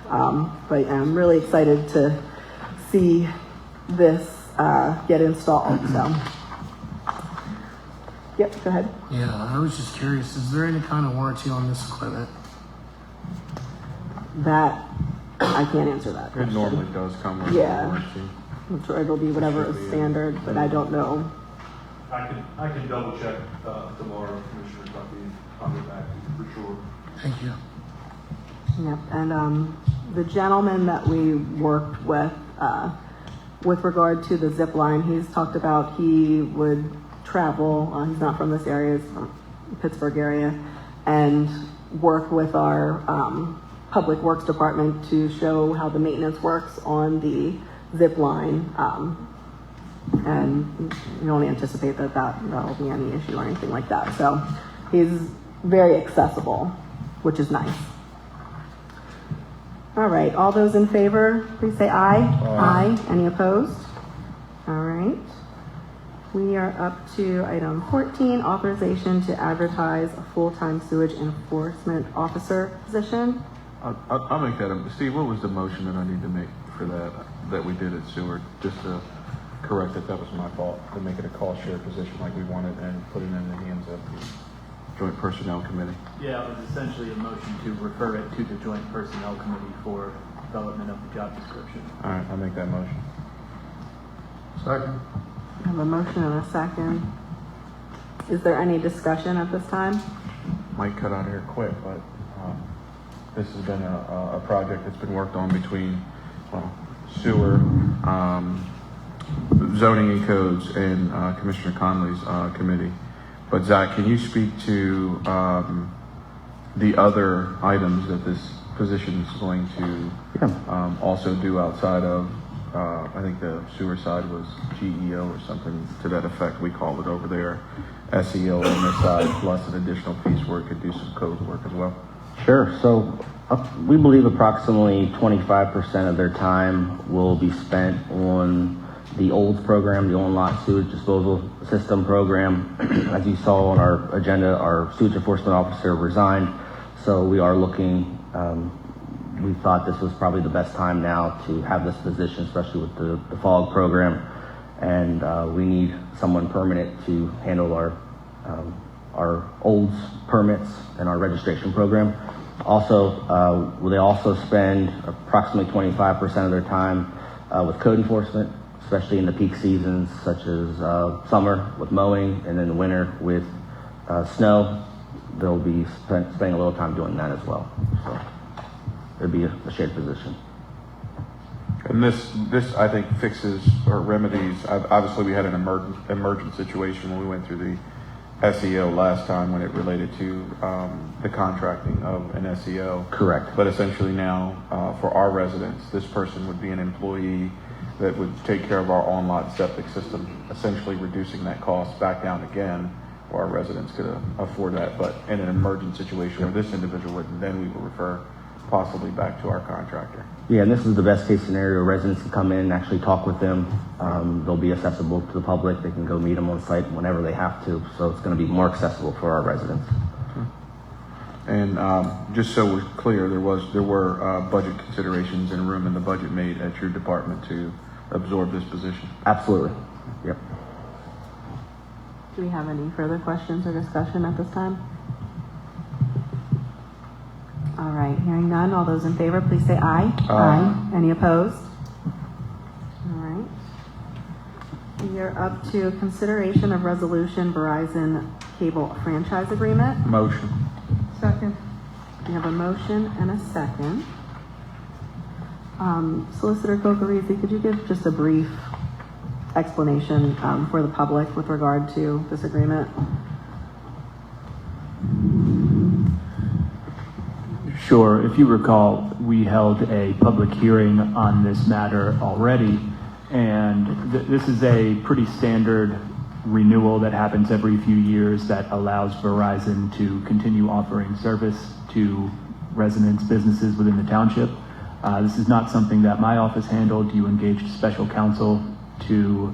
But I'm really excited to see this get installed. So, yep, go ahead. Yeah, I was just curious, is there any kind of warranty on this equipment? That, I can't answer that question. It normally does come with a warranty. I'm sure it'll be whatever is standard, but I don't know. I can double check tomorrow, Commissioner Duffy. I'll get back to you for sure. Thank you. Yep, and the gentleman that we worked with regard to the zip line, he's talked about he would travel, he's not from this area, he's from the Pittsburgh area, and work with our Public Works Department to show how the maintenance works on the zip line, and we don't anticipate that will be any issue or anything like that. So he's very accessible, which is nice. All right, all those in favor, please say aye. Aye. Any opposed? All right. We are up to item 14, authorization to advertise a full-time sewage enforcement officer position. I'll make that. Steve, what was the motion that I need to make for that we did at Seward? Just to correct that was my fault, to make it a call share position like we wanted and put it in the hands of the Joint Personnel Committee. Yeah, it was essentially a motion to refer it to the Joint Personnel Committee for development of the job description. All right, I'll make that motion. Second. I have a motion and a second. Is there any discussion at this time? Might cut out here quick, but this has been a project that's been worked on between sewer, zoning and codes, and Commissioner Conley's committee. But Zach, can you speak to the other items that this position is going to also do outside of, I think the sewer side was GEO or something to that effect, we call it over there, SEO on this side, plus an additional piece where it could do some code work as well? Sure. So we believe approximately 25% of their time will be spent on the OLD program, the on-lot sewage disposal system program. As you saw on our agenda, our sewage enforcement officer resigned. So we are looking, we thought this was probably the best time now to have this position, especially with the FOG program. And we need someone permanent to handle our OLDS permits and our registration program. Also, they also spend approximately 25% of their time with code enforcement, especially in the peak seasons, such as summer with mowing, and then the winter with snow. They'll be spending a little time doing that as well. So it'll be a shared position. And this I think fixes or remedies. Obviously, we had an emergent situation when we went through the SEO last time when it related to the contracting of an SEO. Correct. But essentially now, for our residents, this person would be an employee that would take care of our on-lot septic system, essentially reducing that cost back down again, where our residents could afford that. But in an emergent situation where this individual would, then we would refer possibly back to our contractor. Yeah, and this is the best case scenario. Residents can come in and actually talk with them. They'll be accessible to the public. They can go meet them on site whenever they have to. So it's going to be more accessible for our residents. And just so we're clear, there were budget considerations and room in the budget made at your department to absorb this position. Absolutely. Yep. Do we have any further questions or discussion at this time? All right, hearing none, all those in favor, please say aye. Aye. Any opposed? All right. We are up to consideration of resolution Verizon cable franchise agreement. Motion. Second. We have a motion and a second. Solicitor Cocorisi, could you give just a brief explanation for the public with regard to this agreement? Sure. If you recall, we held a public hearing on this matter already, and this is a pretty standard renewal that happens every few years that allows Verizon to continue offering service to residents, businesses within the township. This is not something that my office handled. You engaged special counsel to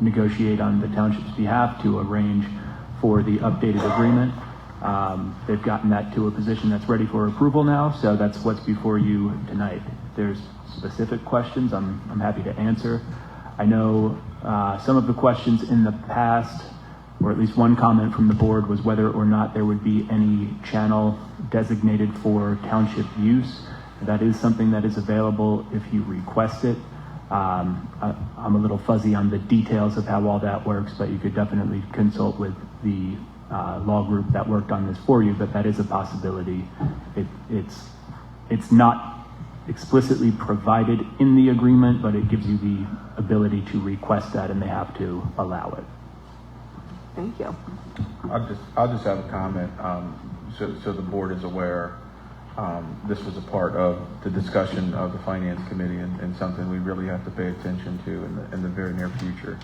negotiate on the township's behalf to arrange for the updated agreement. They've gotten that to a position that's ready for approval now, so that's what's before you tonight. If there's specific questions, I'm happy to answer. I know some of the questions in the past, or at least one comment from the board, was whether or not there would be any channel designated for township use. That is something that is available if you request it. I'm a little fuzzy on the details of how all that works, but you could definitely consult with the law group that worked on this for you, but that is a possibility. It's not explicitly provided in the agreement, but it gives you the ability to request that, and they have to allow it. Thank you. I'll just have a comment, so the board is aware. This was a part of the discussion of the finance committee and something we really have to pay attention to in the very near future.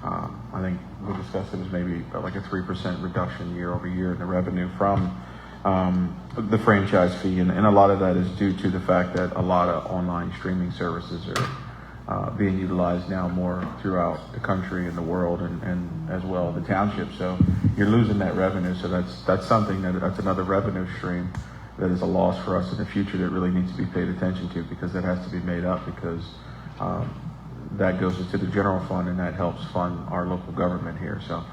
I think we discussed it was maybe like a 3% reduction year over year in the revenue from the franchise fee, and a lot of that is due to the fact that a lot of online streaming services are being utilized now more throughout the country and the world, and as well the township. So you're losing that revenue. So that's something that's another revenue stream that is a loss for us in the future that really needs to be paid attention to, because that has to be made up, because that goes into the general fund, and that helps fund our local government here. So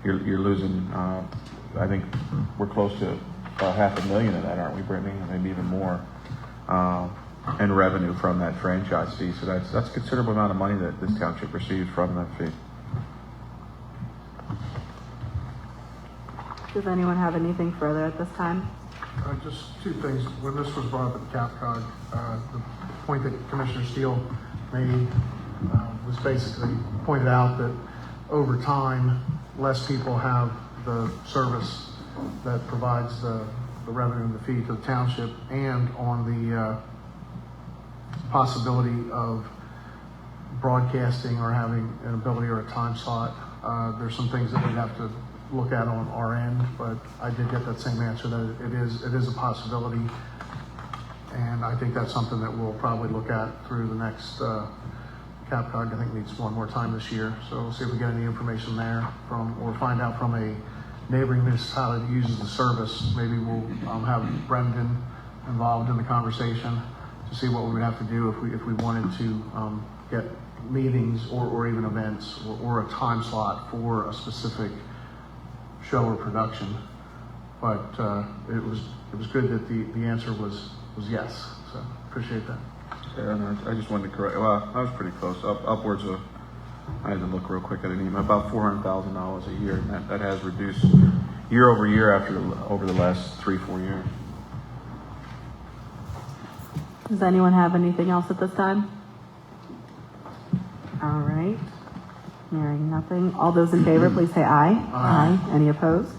you're losing, I think we're close to $500,000 of that, aren't we, Brittany? Maybe even more, in revenue from that franchise fee. So that's a considerable amount of money that this township receives from that fee. Does anyone have anything further at this time? Just two things. When this was brought up at CapCog, the point that Commissioner Steele made was basically pointed out that over time, less people have the service that provides the revenue and the fee to the township, and on the possibility of broadcasting or having an ability or a time slot. There's some things that we'd have to look at on our end, but I did get that same answer that it is a possibility, and I think that's something that we'll probably look at through the next CapCog. I think meets one more time this year, so we'll see if we get any information there or find out from a neighboring municipality that uses the service. Maybe we'll have Brendan involved in the conversation to see what we would have to do if we wanted to get meetings or even events or a time slot for a specific show or production. But it was good that the answer was yes. So appreciate that. Yeah, no, I just wanted to correct. Well, I was pretty close. Upwards of. I had to look real quick at it. About $400,000 a year, and that has reduced year over year over the last 3-4 years. Does anyone have anything else at this time? All right. Hearing nothing. All those in favor, please say aye. Aye. Any opposed?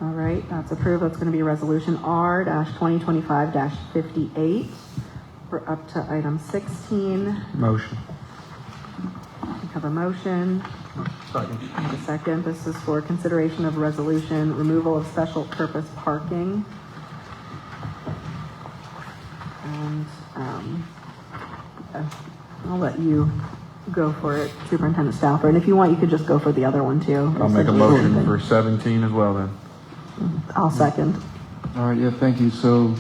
All right, that's approved. That's going to be resolution R-2025-58. We're up to item 16. Motion. We have a motion. Second. I have a second. This is for consideration of resolution, removal of special purpose parking. And I'll let you go for it, Superintendent Stauffer. And if you want, you could just go for the other one too. I'll make a motion for 17 as well then. I'll second. All right, yeah, thank you. So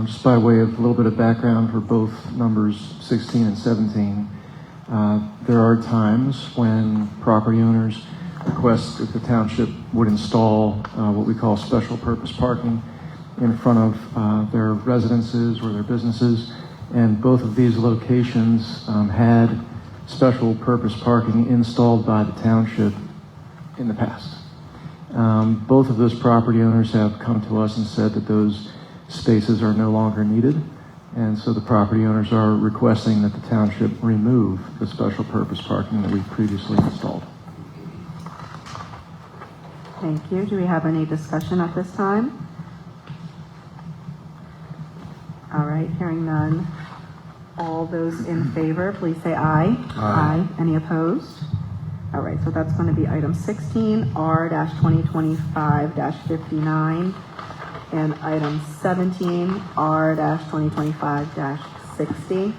just by way of a little bit of background for both numbers 16 and 17, there are times when property owners request that the township would install what we call special purpose parking in front of their residences or their businesses. And both of these locations had special purpose parking installed by the township in the past. Both of those property owners have come to us and said that those spaces are no longer needed. And so the property owners are requesting that the township remove the special purpose parking that we previously installed. Thank you. Do we have any discussion at this time? All right, hearing none. All those in favor, please say aye. Aye. Any opposed? All right, so that's going to be item 16, R-2025-59, and item 17, R-2025-60.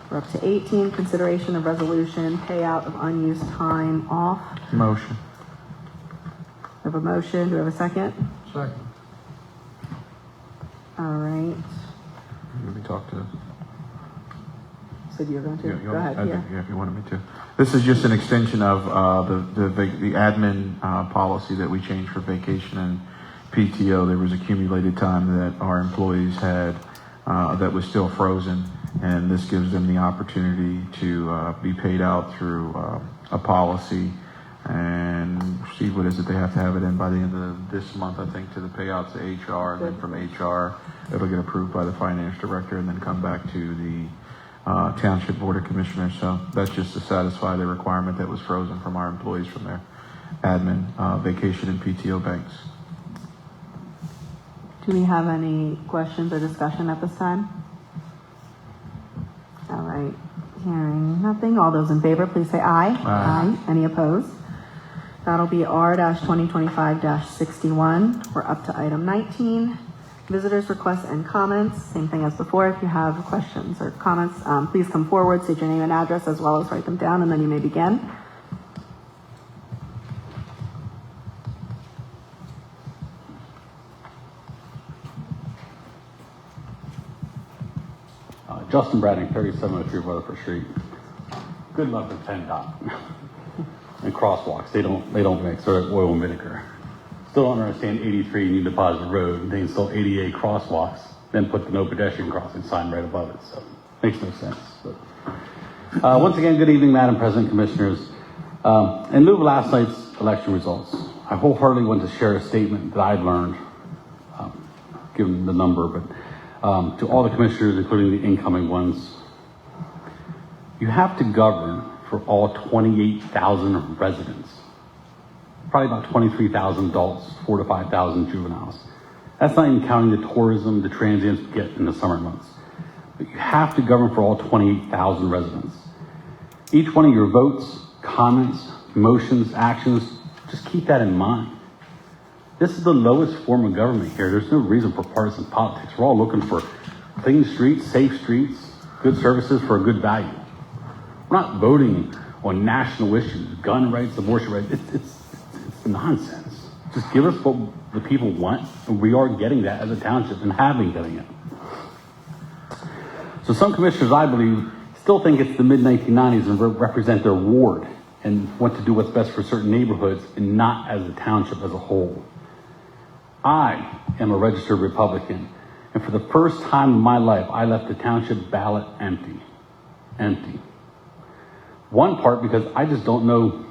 We're up to 18, consideration of resolution, payout of unused time off. Motion. We have a motion. Do we have a second? Second. All right. Let me talk to. So you're going to? Yeah, Go ahead. yeah, if you wanted me to. This is just an extension of the admin policy that we changed for vacation and PTO. There was accumulated time that our employees had that was still frozen, and this gives them the opportunity to be paid out through a policy. And see, what is it? They have to have it in by the end of this month, I think, to the payouts to HR, and then from HR, it'll get approved by the finance director, and then come back to the Township Board of Commissioners. So that's just to satisfy the requirement that was frozen from our employees from their admin, vacation, and PTO banks. Do we have any questions or discussion at this time? All right. Hearing nothing. All those in favor, please say aye. Aye. Any opposed? That'll be R-2025-61. We're up to item 19. Visitors' requests and comments. Same thing as before. If you have questions or comments, please come forward, state your name and address, as well as write them down, and then you may begin. Justin Braddock, 3703 Rutherford Street. Good luck with PennDOT and crosswalks. They don't mix oil and vinegar. Still don't understand 83 New Deposit Road. They install 88 crosswalks, then put the no pedestrian crossing sign right above it. So makes no sense. But, once again, good evening, Madam President, Commissioners. In lieu of last night's election results, I wholeheartedly want to share a statement that I've learned, given the number, but to all the commissioners, including the incoming ones, you have to govern for all 28,000 residents. Probably about 23,000 adults, 4,000 to 5,000 juveniles. That's not even counting the tourism, the transients we get in the summer months. But you have to govern for all 28,000 residents. Each one of your votes, comments, motions, actions, just keep that in mind. This is the lowest form of government here. There's no reason for partisan politics. We're all looking for clean streets, safe streets, good services for a good value. We're not voting on national issues, gun rights, abortion rights. It's nonsense. Just give us what the people want, and we are getting that as a township and have been getting it. So some commissioners, I believe, still think it's the mid-1990s and represent their ward and want to do what's best for certain neighborhoods and not as a township as a whole. I am a registered Republican, and for the first time in my life, I left the township ballot empty. Empty. One part because I just don't know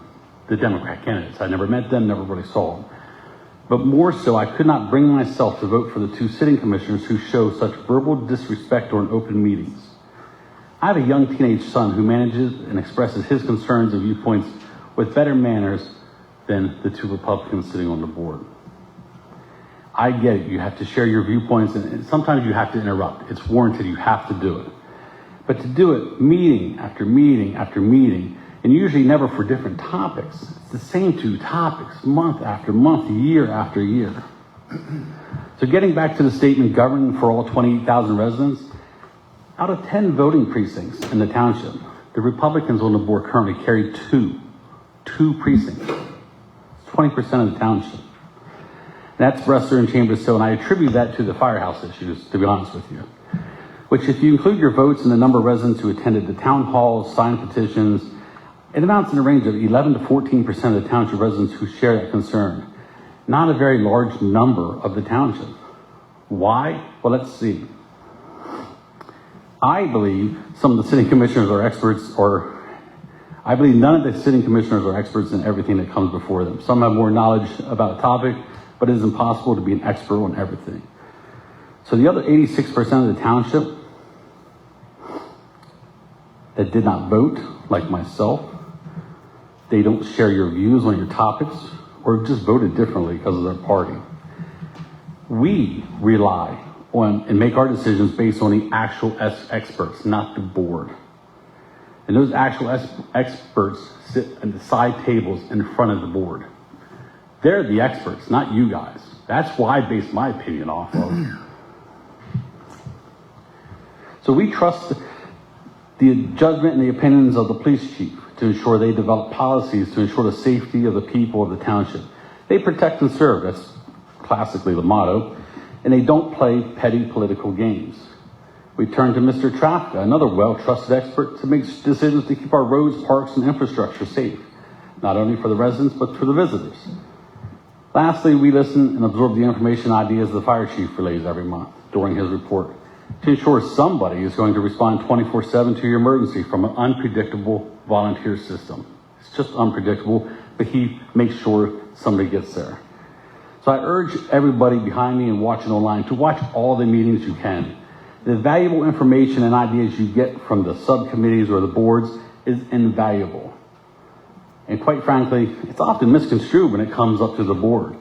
the Democrat candidates. I never met them, never really saw them. But more so, I could not bring myself to vote for the two sitting commissioners who show such verbal disrespect during open meetings. I have a young teenage son who manages and expresses his concerns and viewpoints with better manners than the two Republicans sitting on the board. I get it. You have to share your viewpoints, and sometimes you have to interrupt. It's warranted. You have to do it. But to do it meeting after meeting after meeting, and usually never for different topics. It's the same two topics, month after month, year after year. So getting back to the statement governing for all 28,000 residents, out of 10 voting precincts in the township, the Republicans on the board currently carry two precincts. It's 20% of the township. That's Brewster and Chambers Hill, and I attribute that to the firehouse issues, to be honest with you. Which, if you include your votes and the number of residents who attended the town halls, signed petitions, it amounts in the range of 11 to 14% of the township residents who share that concern. Not a very large number of the township. Why? Well, let's see. I believe some of the sitting commissioners are experts, or I believe none of the sitting commissioners are experts in everything that comes before them. Some have more knowledge about a topic, but it is impossible to be an expert on everything. So the other 86% of the township that did not vote, like myself, they don't share your views on your topics, or just voted differently because of their party. We rely on and make our decisions based on the actual experts, not the board. And those actual experts sit at the side tables in front of the board. They're the experts, not you guys. That's why I base my opinion off of. So we trust the judgment and the opinions of the police chief to ensure they develop policies to ensure the safety of the people of the township. They protect and serve, that's classically the motto, and they don't play petty political games. We turn to Mr. Trafka, another well-trusted expert, to make decisions to keep our roads, parks, and infrastructure safe, not only for the residents, but for the visitors. Lastly, we listen and absorb the information and ideas the fire chief relays every month during his report to ensure somebody is going to respond 24/7 to your emergency from an unpredictable volunteer system. It's just unpredictable, but he makes sure somebody gets there. So I urge everybody behind me and watching online to watch all the meetings you can. The valuable information and ideas you get from the subcommittees or the boards is invaluable. And quite frankly, it's often misconstrued when it comes up to the board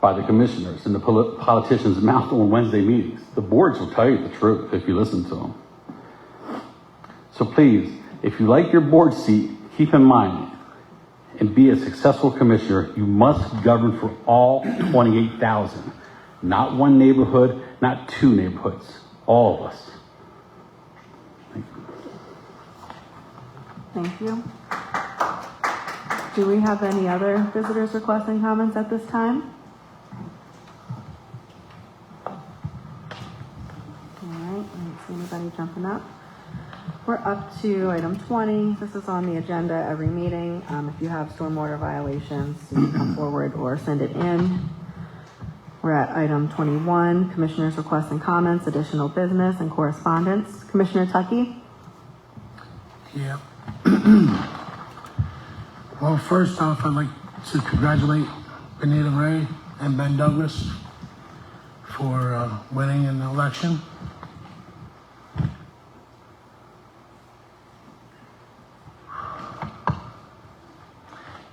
by the commissioners and the politicians' mouth on Wednesday meetings. The boards will tell you the truth if you listen to them. So please, if you like your board seat, keep in mind, and be a successful commissioner, you must govern for all 28,000. Not one neighborhood, not two neighborhoods, all of us. Thank you. Thank you. Do we have any other visitors requesting comments at this time? All right, I don't see anybody jumping up. We're up to item 20. This is on the agenda every meeting. If you have stormwater violations, you can come forward or send it in. We're at item 21, commissioners requesting comments, additional business, and correspondence. Commissioner Tuckey? Yeah. Well, first off, I'd like to congratulate Benita Ray and Ben Douglas for winning an election.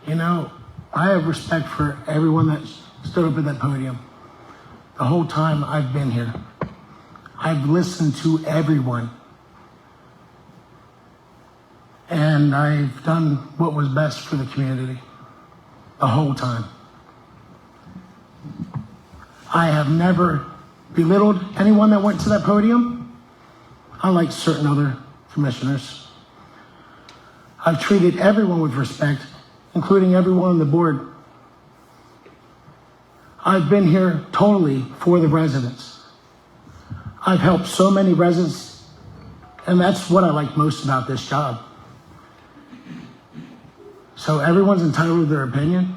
You know, I have respect for everyone that stood up at that podium. The whole time I've been here, I've listened to everyone. And I've done what was best for the community the whole time. I have never belittled anyone that went to that podium, unlike certain other commissioners. I've treated everyone with respect, including everyone on the board. I've been here totally for the residents. I've helped so many residents, and that's what I like most about this job. So everyone's entitled to their opinion.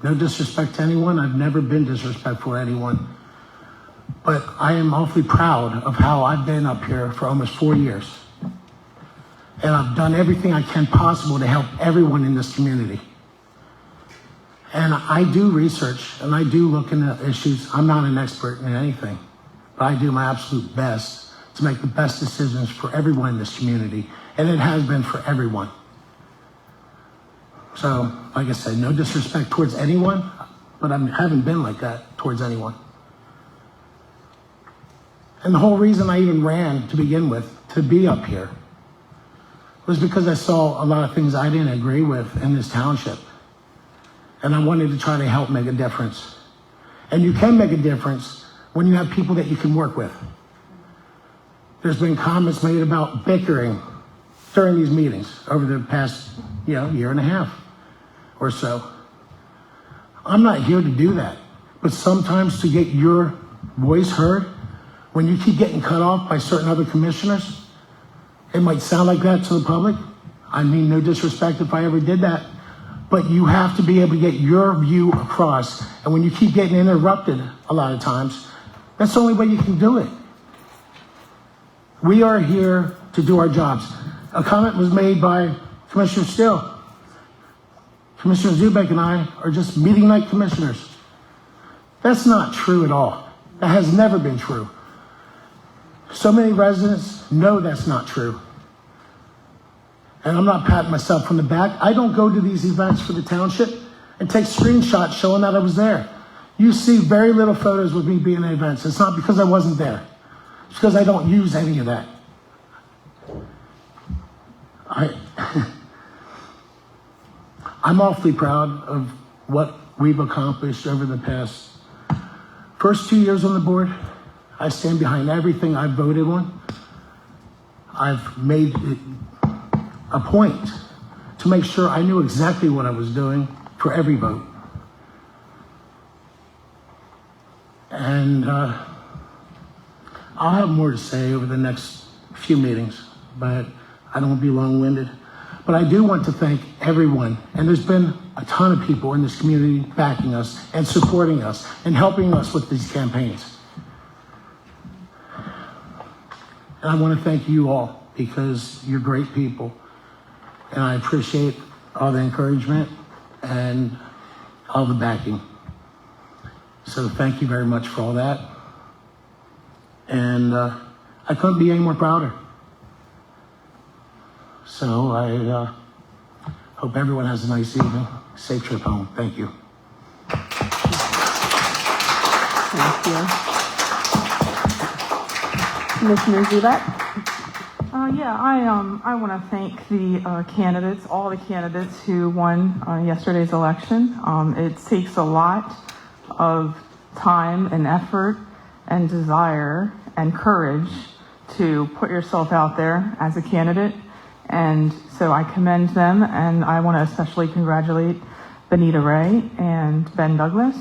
No disrespect to anyone. I've never been disrespectful to anyone. But I am awfully proud of how I've been up here for almost 4 years. And I've done everything I can possible to help everyone in this community. And I do research and I do look into issues. I'm not an expert in anything, but I do my absolute best to make the best decisions for everyone in this community. And it has been for everyone. So, like I said, no disrespect towards anyone, but I haven't been like that towards anyone. And the whole reason I even ran to begin with, to be up here, was because I saw a lot of things I didn't agree with in this township. And I wanted to try to help make a difference. And you can make a difference when you have people that you can work with. There's been comments made about bickering during these meetings over the past, year and a half or so. I'm not here to do that. But sometimes to get your voice heard, when you keep getting cut off by certain other commissioners, it might sound like that to the public. I mean, no disrespect if I ever did that. But you have to be able to get your view across. And when you keep getting interrupted a lot of times, that's the only way you can do it. We are here to do our jobs. A comment was made by Commissioner Steele. Commissioner Zubek and I are just meeting night commissioners. That's not true at all. That has never been true. So many residents know that's not true. And I'm not patting myself on the back. I don't go to these events for the township and take screenshots showing that I was there. You see very little photos with me being at events. It's not because I wasn't there. It's because I don't use any of that. I'm awfully proud of what we've accomplished over the past first 2 years on the board. I stand behind everything I voted on. I've made it a point to make sure I knew exactly what I was doing for every vote. And I'll have more to say over the next few meetings, but I don't want to be long-winded. But I do want to thank everyone, and there's been a ton of people in this community backing us and supporting us and helping us with these campaigns. And I want to thank you all because you're great people. And I appreciate all the encouragement and all the backing. So thank you very much for all that. And I couldn't be any more prouder. So I hope everyone has a nice evening. Safe trip home. Thank you. Thank you. Commissioner Zubek? I want to thank the candidates, all the candidates who won yesterday's election. It takes a lot of time and effort and desire and courage to put yourself out there as a candidate. And so I commend them, and I want to especially congratulate Benita Ray and Ben Douglas.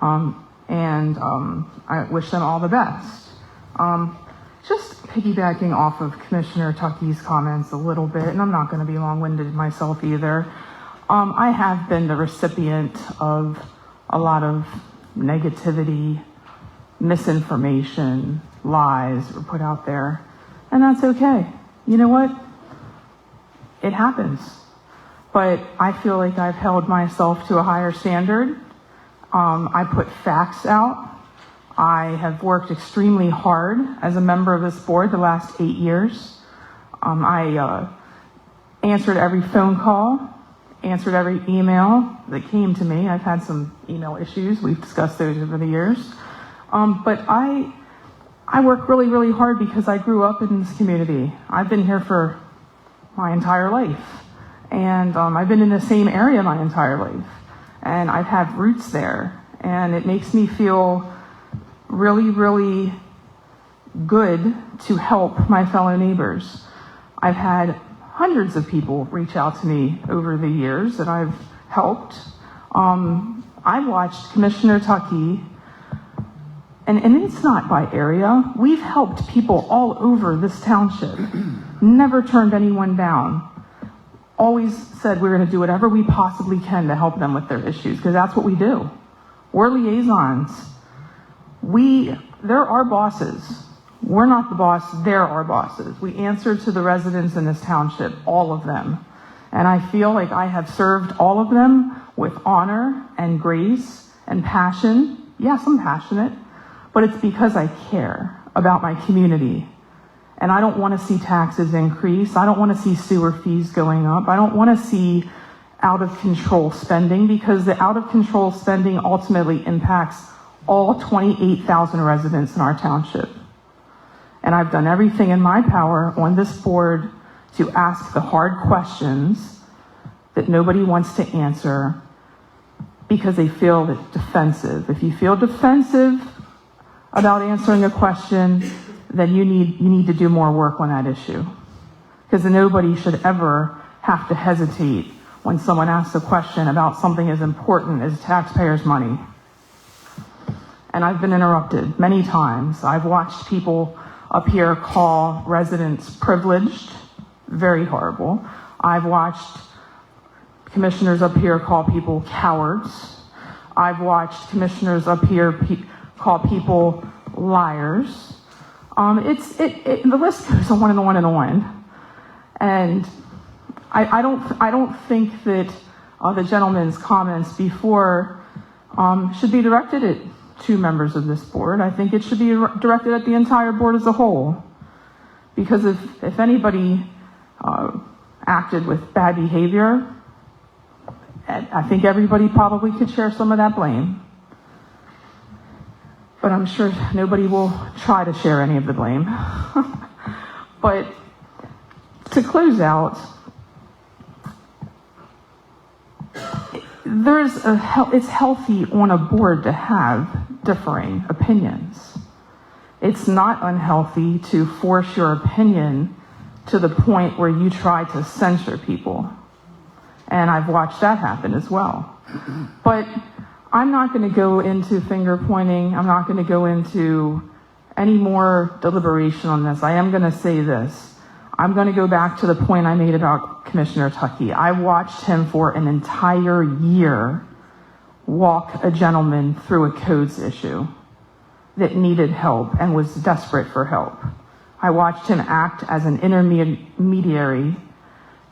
I wish them all the best. Just piggybacking off of Commissioner Tuckey's comments a little bit, and I'm not going to be long-winded myself either. I have been the recipient of a lot of negativity, misinformation, lies were put out there, and that's okay. You know what? It happens. But I feel like I've held myself to a higher standard. I put facts out. I have worked extremely hard as a member of this board the last 8 years. I answered every phone call, answered every email that came to me. I've had some email issues. We've discussed those over the years. But I work really, really hard because I grew up in this community. I've been here for my entire life. And I've been in the same area my entire life. And I've had roots there. And it makes me feel really, really good to help my fellow neighbors. I've had hundreds of people reach out to me over the years that I've helped. I watched Commissioner Tuckey, and it's not by area. We've helped people all over this township. Never turned anyone down. Always said we're going to do whatever we possibly can to help them with their issues, because that's what we do. We're liaisons. They're our bosses. We're not the boss, they're our bosses. We answer to the residents in this township, all of them. And I feel like I have served all of them with honor and grace and passion. Yes, I'm passionate, but it's because I care about my community. And I don't want to see taxes increase. I don't want to see sewer fees going up. I don't want to see out of control spending, because the out of control spending ultimately impacts all 28,000 residents in our township. And I've done everything in my power on this board to ask the hard questions that nobody wants to answer because they feel defensive. If you feel defensive about answering a question, then you need to do more work on that issue. Because nobody should ever have to hesitate when someone asks a question about something as important as taxpayers' money. And I've been interrupted many times. I've watched people up here call residents privileged, very horrible. I've watched commissioners up here call people cowards. I've watched commissioners up here call people liars. The list goes on and on and on. And I don't think that the gentleman's comments before should be directed at 2 members of this board. I think it should be directed at the entire board as a whole. Because if anybody acted with bad behavior, I think everybody probably could share some of that blame. But I'm sure nobody will try to share any of the blame. But to close out, it's healthy on a board to have differing opinions. It's not unhealthy to force your opinion to the point where you try to censor people. And I've watched that happen as well. But I'm not going to go into finger pointing. I'm not going to go into any more deliberation on this. I am going to say this. I'm going to go back to the point I made about Commissioner Tuckey. I watched him for an entire year walk a gentleman through a codes issue that needed help and was desperate for help. I watched him act as an intermediary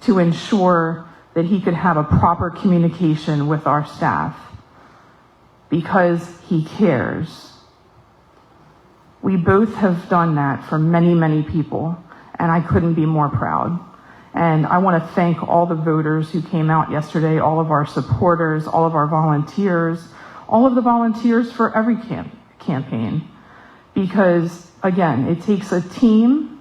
to ensure that he could have a proper communication with our staff because he cares. We both have done that for many, many people, and I couldn't be more proud. And I want to thank all the voters who came out yesterday, all of our supporters, all of our volunteers, all of the volunteers for every campaign. Because, again, it takes a team,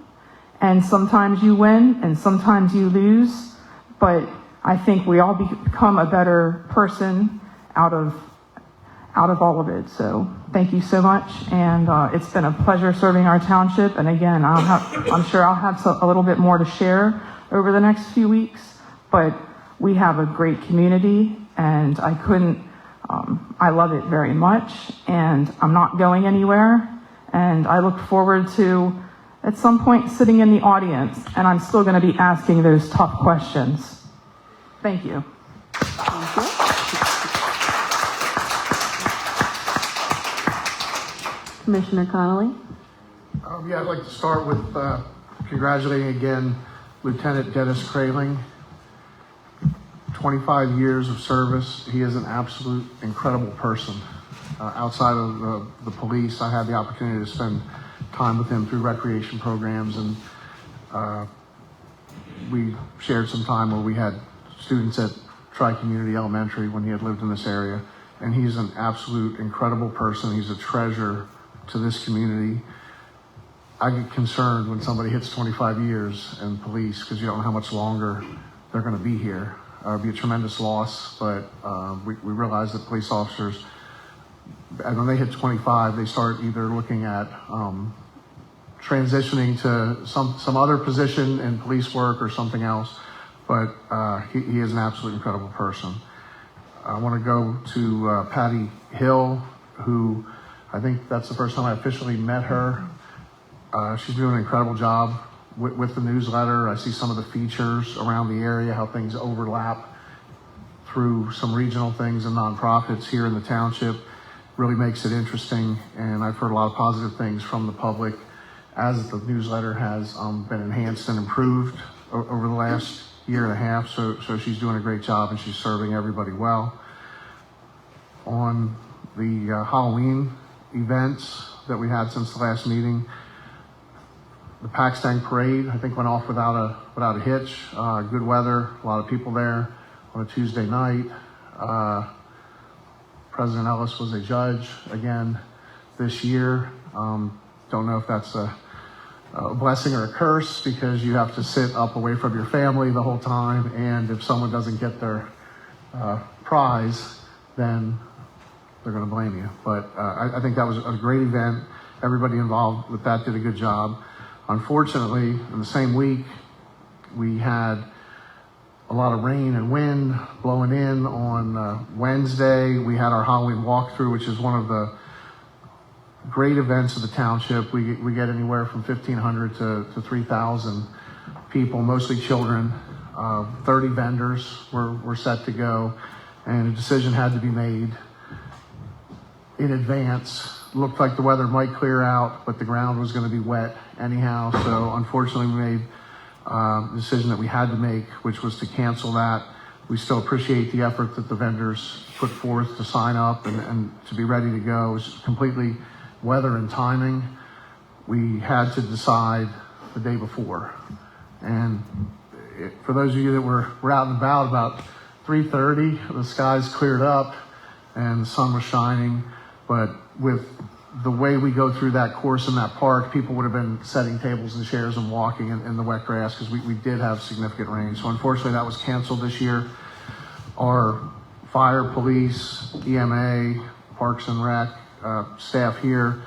and sometimes you win and sometimes you lose, but I think we all become a better person out of all of it. So thank you so much, and it's been a pleasure serving our township. And again, I'm sure I'll have a little bit more to share over the next few weeks, but we have a great community, and I love it very much, and I'm not going anywhere, and I look forward to, at some point, sitting in the audience, and I'm still going to be asking those tough questions. Thank you. Thank you. Commissioner Connolly? Yeah, I'd like to start with congratulating again Lieutenant Dennis Kraling. 25 years of service. He is an absolute incredible person. Outside of the police, I had the opportunity to spend time with him through recreation programs, and we shared some time where we had students at Tri-Community Elementary when he had lived in this area. And he's an absolute incredible person. He's a treasure to this community. I get concerned when somebody hits 25 years in police because you don't know how much longer they're going to be here. It'd be a tremendous loss, but we realize that police officers, and when they hit 25, they start either looking at transitioning to some other position in police work or something else. But he is an absolutely incredible person. I want to go to Patty Hill, who I think that's the first time I officially met her. She's doing an incredible job with the newsletter. I see some of the features around the area, how things overlap through some regional things and nonprofits here in the township. Really makes it interesting, and I've heard a lot of positive things from the public as the newsletter has been enhanced and improved over the last year and a half. So she's doing a great job, and she's serving everybody well. On the Halloween events that we had since the last meeting, the Paxton Parade, I think, went off without a hitch. Good weather, a lot of people there on a Tuesday night. President Ellis was a judge again this year. Don't know if that's a blessing or a curse, because you have to sit up away from your family the whole time, and if someone doesn't get their prize, then they're going to blame you. But I think that was a great event. Everybody involved with that did a good job. Unfortunately, in the same week, we had a lot of rain and wind blowing in on Wednesday. We had our Halloween walkthrough, which is one of the great events of the township. We get anywhere from 1,500 to 3,000 people, mostly children. 30 vendors were set to go, and a decision had to be made in advance. Looked like the weather might clear out, but the ground was going to be wet anyhow. So unfortunately, we made a decision that we had to make, which was to cancel that. We still appreciate the effort that the vendors put forth to sign up and to be ready to go. It was completely weather and timing. We had to decide the day before. And for those of you that were out and about 3:30, the skies cleared up and the sun was shining. But with the way we go through that course in that park, people would have been setting tables and chairs and walking in the wet grass, because we did have significant rain. So unfortunately, that was canceled this year. Our fire, police, EMA, Parks and Rec staff here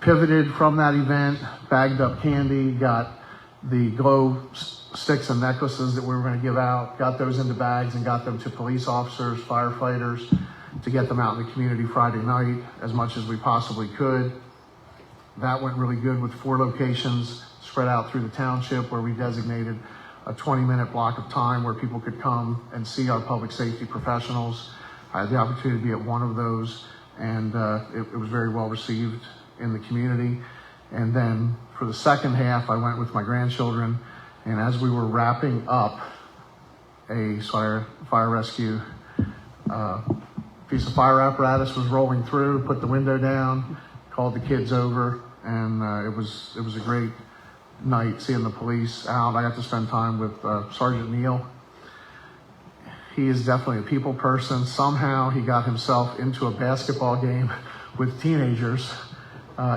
pivoted from that event, bagged up candy, got the glow sticks and necklaces that we were going to give out, got those into bags and got them to police officers, firefighters, to get them out in the community Friday night as much as we possibly could. That went really good with 4 locations spread out through the township, where we designated a 20-minute block of time where people could come and see our public safety professionals. I had the opportunity to be at one of those, and it was very well received in the community. And then for the second half, I went with my grandchildren, and as we were wrapping up a fire rescue, piece of fire apparatus was rolling through, put the window down, called the kids over, and it was a great night seeing the police out. I got to spend time with Sergeant Neal. He is definitely a people person. Somehow he got himself into a basketball game with teenagers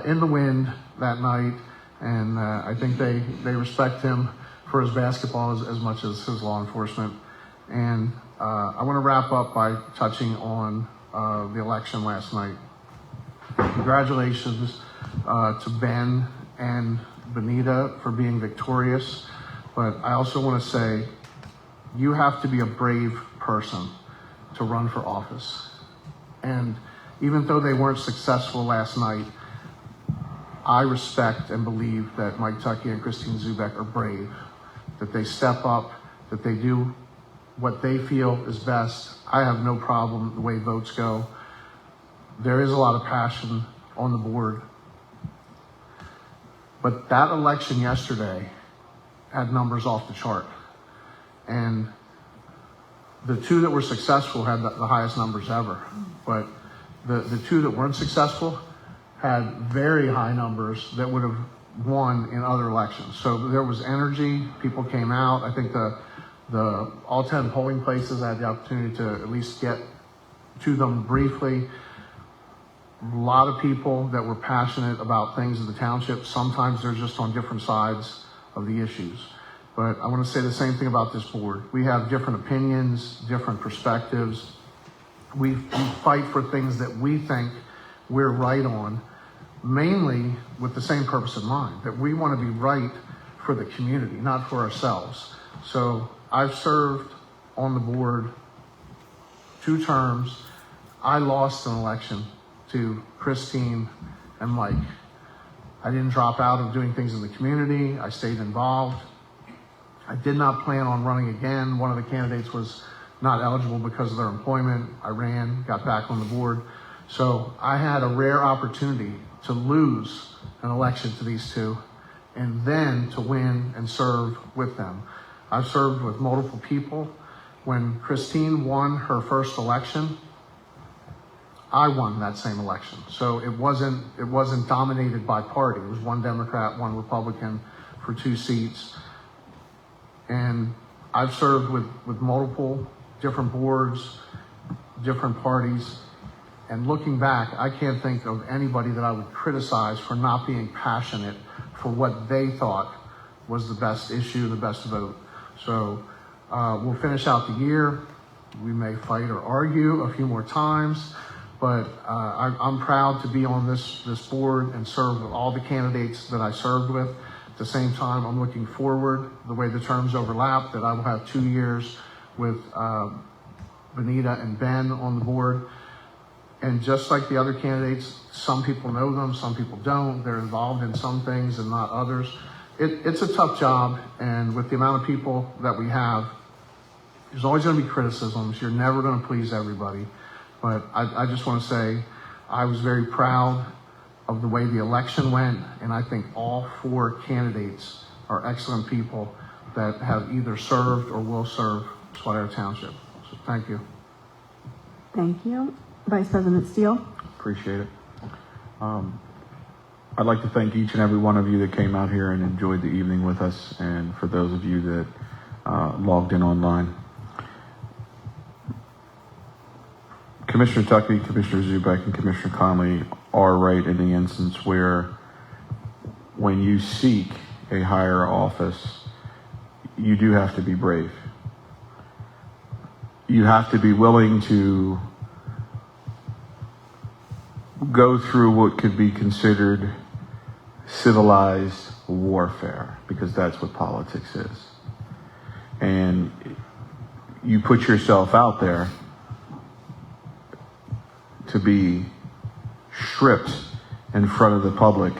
in the wind that night, and I think they respect him for his basketball as much as his law enforcement. And I want to wrap up by touching on the election last night. Congratulations to Ben and Benita for being victorious, but I also want to say you have to be a brave person to run for office. And even though they weren't successful last night, I respect and believe that Mike Tuckey and Christine Zubek are brave, that they step up, that they do what they feel is best. I have no problem the way votes go. There is a lot of passion on the board. But that election yesterday had numbers off the chart. And the two that were successful had the highest numbers ever, but the two that weren't successful had very high numbers that would have won in other elections. So there was energy, people came out. I think the all 10 polling places, I had the opportunity to at least get to them briefly. A lot of people that were passionate about things in the township. Sometimes they're just on different sides of the issues. But I want to say the same thing about this board. We have different opinions, different perspectives. We fight for things that we think we're right on, mainly with the same purpose in mind, that we want to be right for the community, not for ourselves. So I've served on the board 2 terms. I lost an election to Christine and Mike. I didn't drop out of doing things in the community. I stayed involved. I did not plan on running again. One of the candidates was not eligible because of their employment. I ran, got back on the board. So I had a rare opportunity to lose an election to these two and then to win and serve with them. I've served with multiple people. When Christine won her first election, I won that same election. So it wasn't dominated by party. It was 1 Democrat, 1 Republican for 2 seats. And I've served with multiple different boards, different parties. And looking back, I can't think of anybody that I would criticize for not being passionate for what they thought was the best issue, the best vote. So we'll finish out the year. We may fight or argue a few more times, but I'm proud to be on this board and serve with all the candidates that I served with. At the same time, I'm looking forward, the way the terms overlap, that I will have 2 years with Benita and Ben on the board. And just like the other candidates, some people know them, some people don't. They're involved in some things and not others. It's a tough job, and with the amount of people that we have, there's always going to be criticisms. You're never going to please everybody. But I just want to say I was very proud of the way the election went, and I think all 4 candidates are excellent people that have either served or will serve Swatara Township. So thank you. Thank you. Vice President Steele. Appreciate it. I'd like to thank each and every one of you that came out here and enjoyed the evening with us, and for those of you that logged in online. Commissioner Tuckey, Commissioner Zubek, and Commissioner Conley are right in the instance where when you seek a higher office, you do have to be brave. You have to be willing to go through what could be considered civilized warfare, because that's what politics is. And you put yourself out there to be stripped in front of the public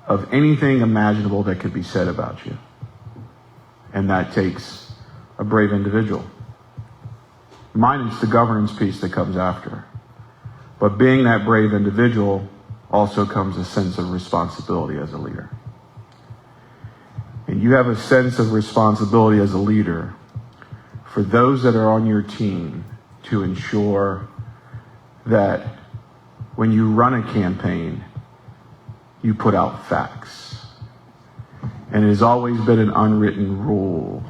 of anything imaginable that could be said about you. And that takes a brave individual. Mine is the governance piece that comes after. But being that brave individual also comes a sense of responsibility as a leader. And you have a sense of responsibility as a leader for those that are on your team to ensure that when you run a campaign, you put out facts. And it has always been an unwritten rule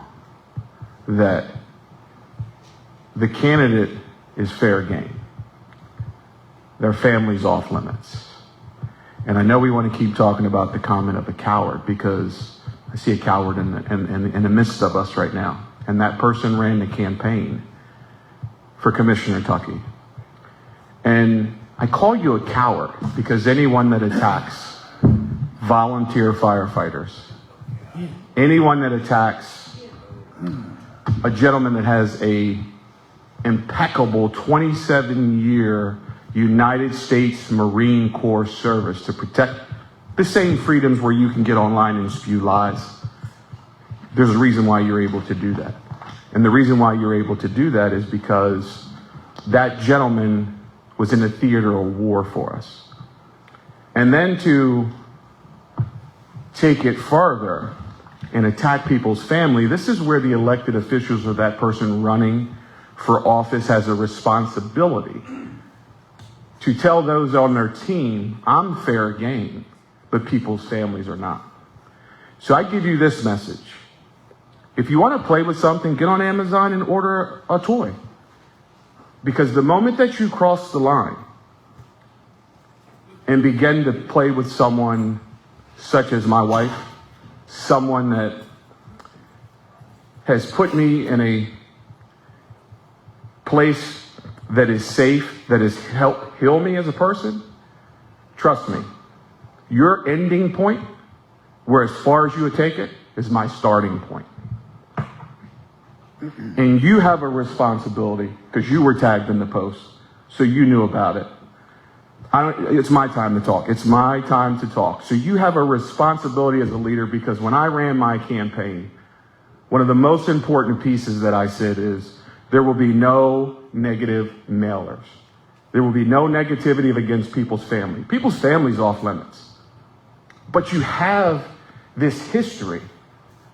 that the candidate is fair game. Their family's off limits. And I know we want to keep talking about the comment of a coward, because I see a coward in the midst of us right now. And that person ran the campaign for Commissioner Tuckey. And I call you a coward because anyone that attacks volunteer firefighters, anyone that attacks a gentleman that has a impeccable 27-year United States Marine Corps service to protect the same freedoms where you can get online and spew lies, there's a reason why you're able to do that. And the reason why you're able to do that is because that gentleman was in the theater of war for us. And then to take it further, and attack people's family, this is where the elected officials or that person running for office has a responsibility to tell those on their team, I'm fair game, but people's families are not. So I give you this message. If you want to play with something, get on Amazon and order a toy. Because the moment that you cross the line and begin to play with someone such as my wife, someone that has put me in a place that is safe, that has helped heal me as a person, trust me, your ending point, where as far as you would take it, is my starting point. And you have a responsibility, because you were tagged in the post, so you knew about it. It's my time to talk. It's my time to talk. So you have a responsibility as a leader, because when I ran my campaign, one of the most important pieces that I said is, there will be no negative mailers. There will be no negativity against people's family. People's families off limits. But you have this history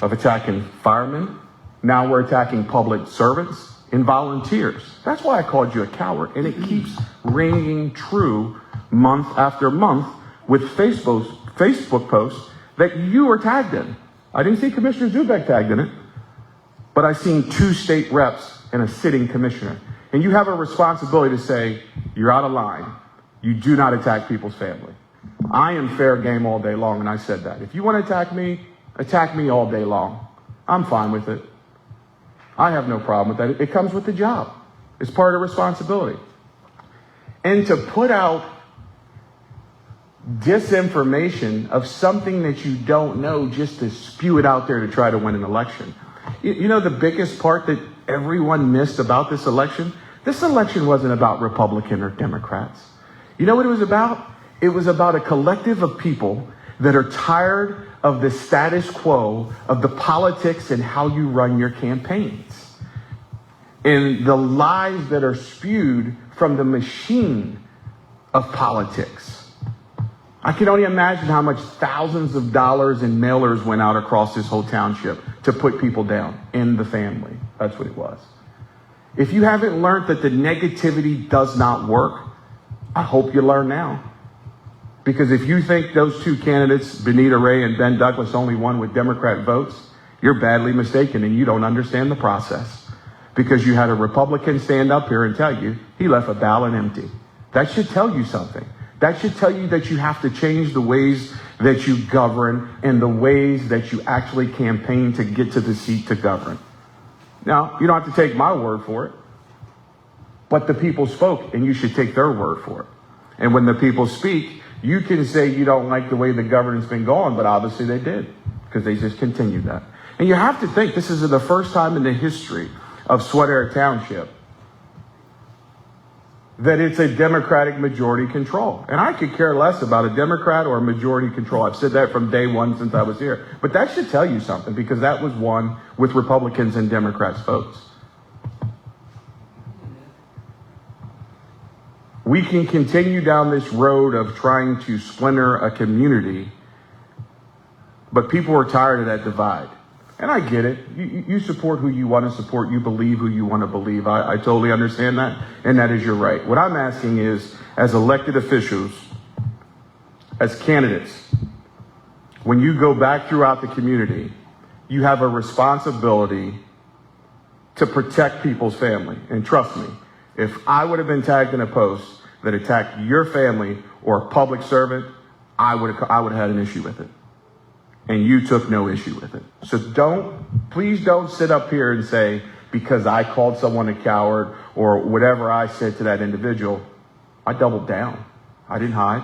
of attacking firemen. Now we're attacking public servants and volunteers. That's why I called you a coward. And it keeps ringing true month after month with Facebook posts that you were tagged in. I didn't see Commissioner Zubek tagged in it, but I've seen 2 state reps and a sitting commissioner. And you have a responsibility to say, you're out of line. You do not attack people's family. I am fair game all day long, and I said that. If you want to attack me all day long. I'm fine with it. I have no problem with that. It comes with the job. It's part of the responsibility. And to put out disinformation of something that you don't know just to spew it out there to try to win an election. You know the biggest part that everyone missed about this election? This election wasn't about Republican or Democrats. You know what it was about? It was about a collective of people that are tired of the status quo of the politics and how you run your campaigns. And the lies that are spewed from the machine of politics. I can only imagine how much thousands of dollars in mailers went out across this whole township to put people down in the family. That's what it was. If you haven't learned that the negativity does not work, I hope you learn now. Because if you think those 2 candidates, Benita Ray and Ben Douglas, only won with Democrat votes, you're badly mistaken and you don't understand the process. Because you had a Republican stand up here and tell you he left a ballot empty. That should tell you something. That should tell you that you have to change the ways that you govern and the ways that you actually campaign to get to the seat to govern. Now, you don't have to take my word for it, but the people spoke and you should take their word for it. And when the people speak, you can say you don't like the way the governance been going, but obviously they did, because they just continued that. And you have to think this is the first time in the history of Swatara Township that it's a Democratic majority control. And I could care less about a Democrat or a majority control. I've said that from day one since I was here. But that should tell you something, because that was won with Republicans and Democrats votes. We can continue down this road of trying to splinter a community, but people are tired of that divide. And I get it. You support who you want to support. You believe who you want to believe. I totally understand that. And that is your right. What I'm asking is, as elected officials, as candidates, when you go back throughout the community, you have a responsibility to protect people's family. And trust me, if I would have been tagged in a post that attacked your family or a public servant, I would have had an issue with it. And you took no issue with it. So please don't sit up here and say, because I called someone a coward or whatever I said to that individual, I doubled down. I didn't hide.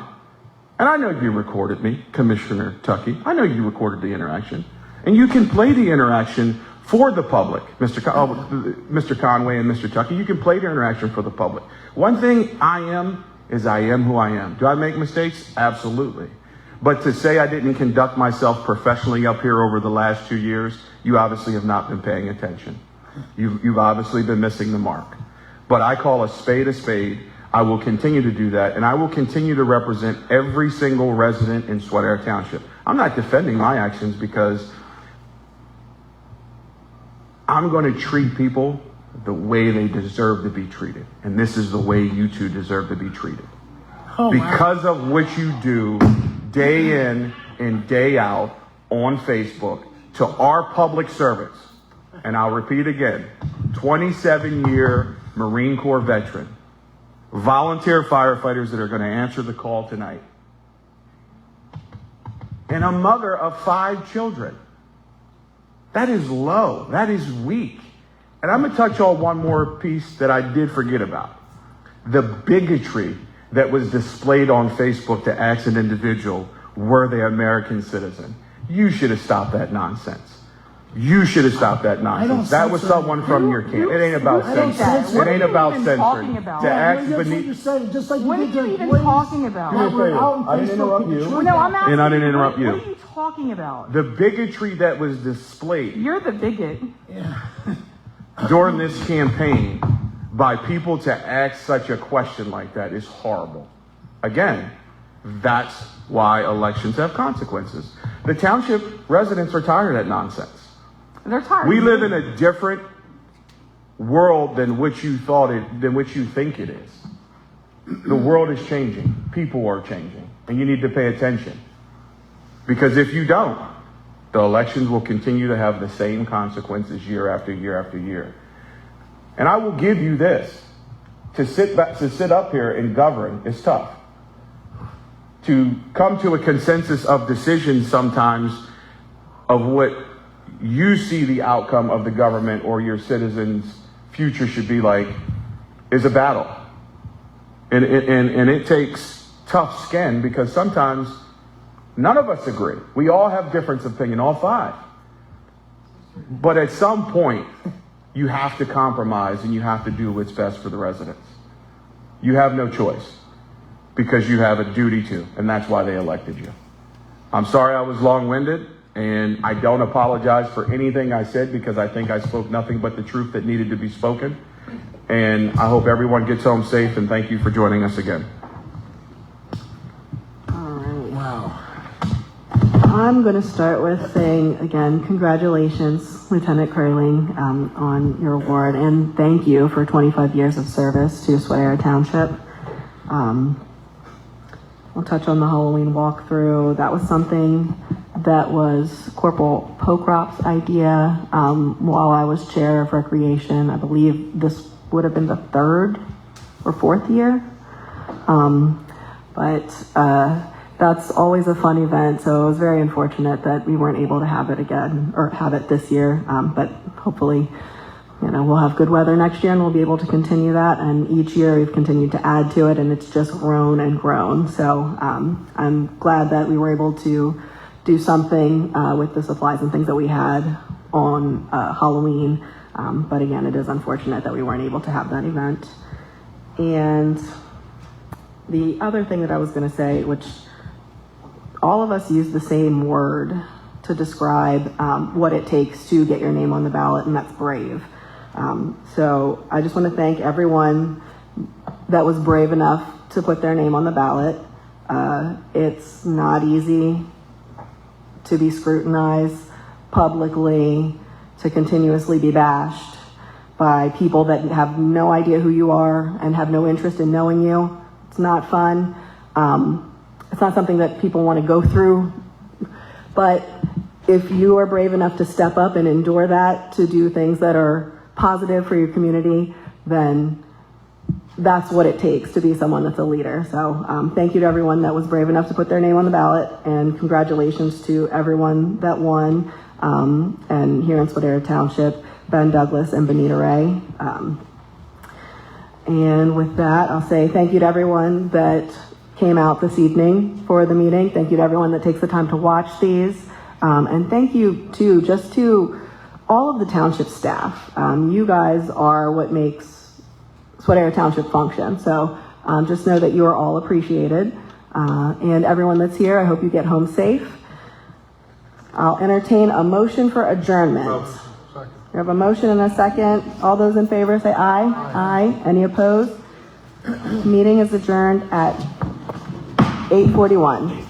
And I know you recorded me, Commissioner Tuckey. I know you recorded the interaction. And you can play the interaction for the public, Mr. Conway and Mr. Tuckey. You can play the interaction for the public. One thing I am is I am who I am. Do I make mistakes? Absolutely. But to say I didn't conduct myself professionally up here over the last 2 years, you obviously have not been paying attention. You've obviously been missing the mark. But I call a spade a spade. I will continue to do that, and I will continue to represent every single resident in Swatara Township. I'm not defending my actions because I'm going to treat people the way they deserve to be treated. And this is the way you two deserve to be treated. Because of what you do day in and day out on Facebook to our public servants. And I'll repeat again, 27-year Marine Corps veteran, volunteer firefighters that are going to answer the call tonight, and a mother of 5 children. That is low. That is weak. And I'm going to touch on one more piece that I did forget about. The bigotry that was displayed on Facebook to ask an individual, were they American citizen? You should have stopped that nonsense. You should have stopped that nonsense. That was someone from your camp. It ain't about censoring. It ain't about censoring. To ask beneath. What are you even talking about? I didn't interrupt you. No, I'm asking. And I didn't interrupt you. What are you talking about? The bigotry that was displayed. You're the bigot. During this campaign by people to ask such a question like that is horrible. Again, that's why elections have consequences. The township residents are tired of that nonsense. They're tired. We live in a different world than what you think it is. The world is changing. People are changing. And you need to pay attention. Because if you don't, the elections will continue to have the same consequences year after year after year. And I will give you this. To sit up here and govern is tough. To come to a consensus of decisions sometimes of what you see the outcome of the government or your citizens' future should be like is a battle. And it takes tough skin because sometimes none of us agree. We all have difference of opinion, all 5. But at some point, you have to compromise and you have to do what's best for the residents. You have no choice because you have a duty to, and that's why they elected you. I'm sorry I was long-winded, and I don't apologize for anything I said because I think I spoke nothing but the truth that needed to be spoken. And I hope everyone gets home safe, and thank you for joining us again. All right. Wow. I'm going to start with saying, again, congratulations, Lieutenant Curling, on your award, and thank you for 25 years of service to Swatara Township. We'll touch on the Halloween walkthrough. That was something that was Corporal Pokrop's idea while I was chair of recreation. I believe this would have been the 3rd or 4th year. But that's always a fun event, so it was very unfortunate that we weren't able to have it again, or have it this year. But hopefully, we'll have good weather next year and we'll be able to continue that. And each year we've continued to add to it, and it's just grown and grown. So I'm glad that we were able to do something with the supplies and things that we had on Halloween. But again, it is unfortunate that we weren't able to have that event. And the other thing that I was going to say, which all of us use the same word to describe what it takes to get your name on the ballot, and that's brave. So I just want to thank everyone that was brave enough to put their name on the ballot. It's not easy to be scrutinized publicly, to continuously be bashed by people that have no idea who you are and have no interest in knowing you. It's not fun. It's not something that people want to go through. But if you are brave enough to step up and endure that, to do things that are positive for your community, then that's what it takes to be someone that's a leader. So thank you to everyone that was brave enough to put their name on the ballot, and congratulations to everyone that won. And here in Swatara Township, Ben Douglas and Benita Ray. And with that, I'll say thank you to everyone that came out this evening for the meeting. Thank you to everyone that takes the time to watch these. And thank you to all of the township staff. You guys are what makes Swatara Township function. So just know that you are all appreciated. And everyone that's here, I hope you get home safe. I'll entertain a motion for adjournment. We have a motion and a second. All those in favor say aye. Aye. Any opposed? Meeting is adjourned at 8:41.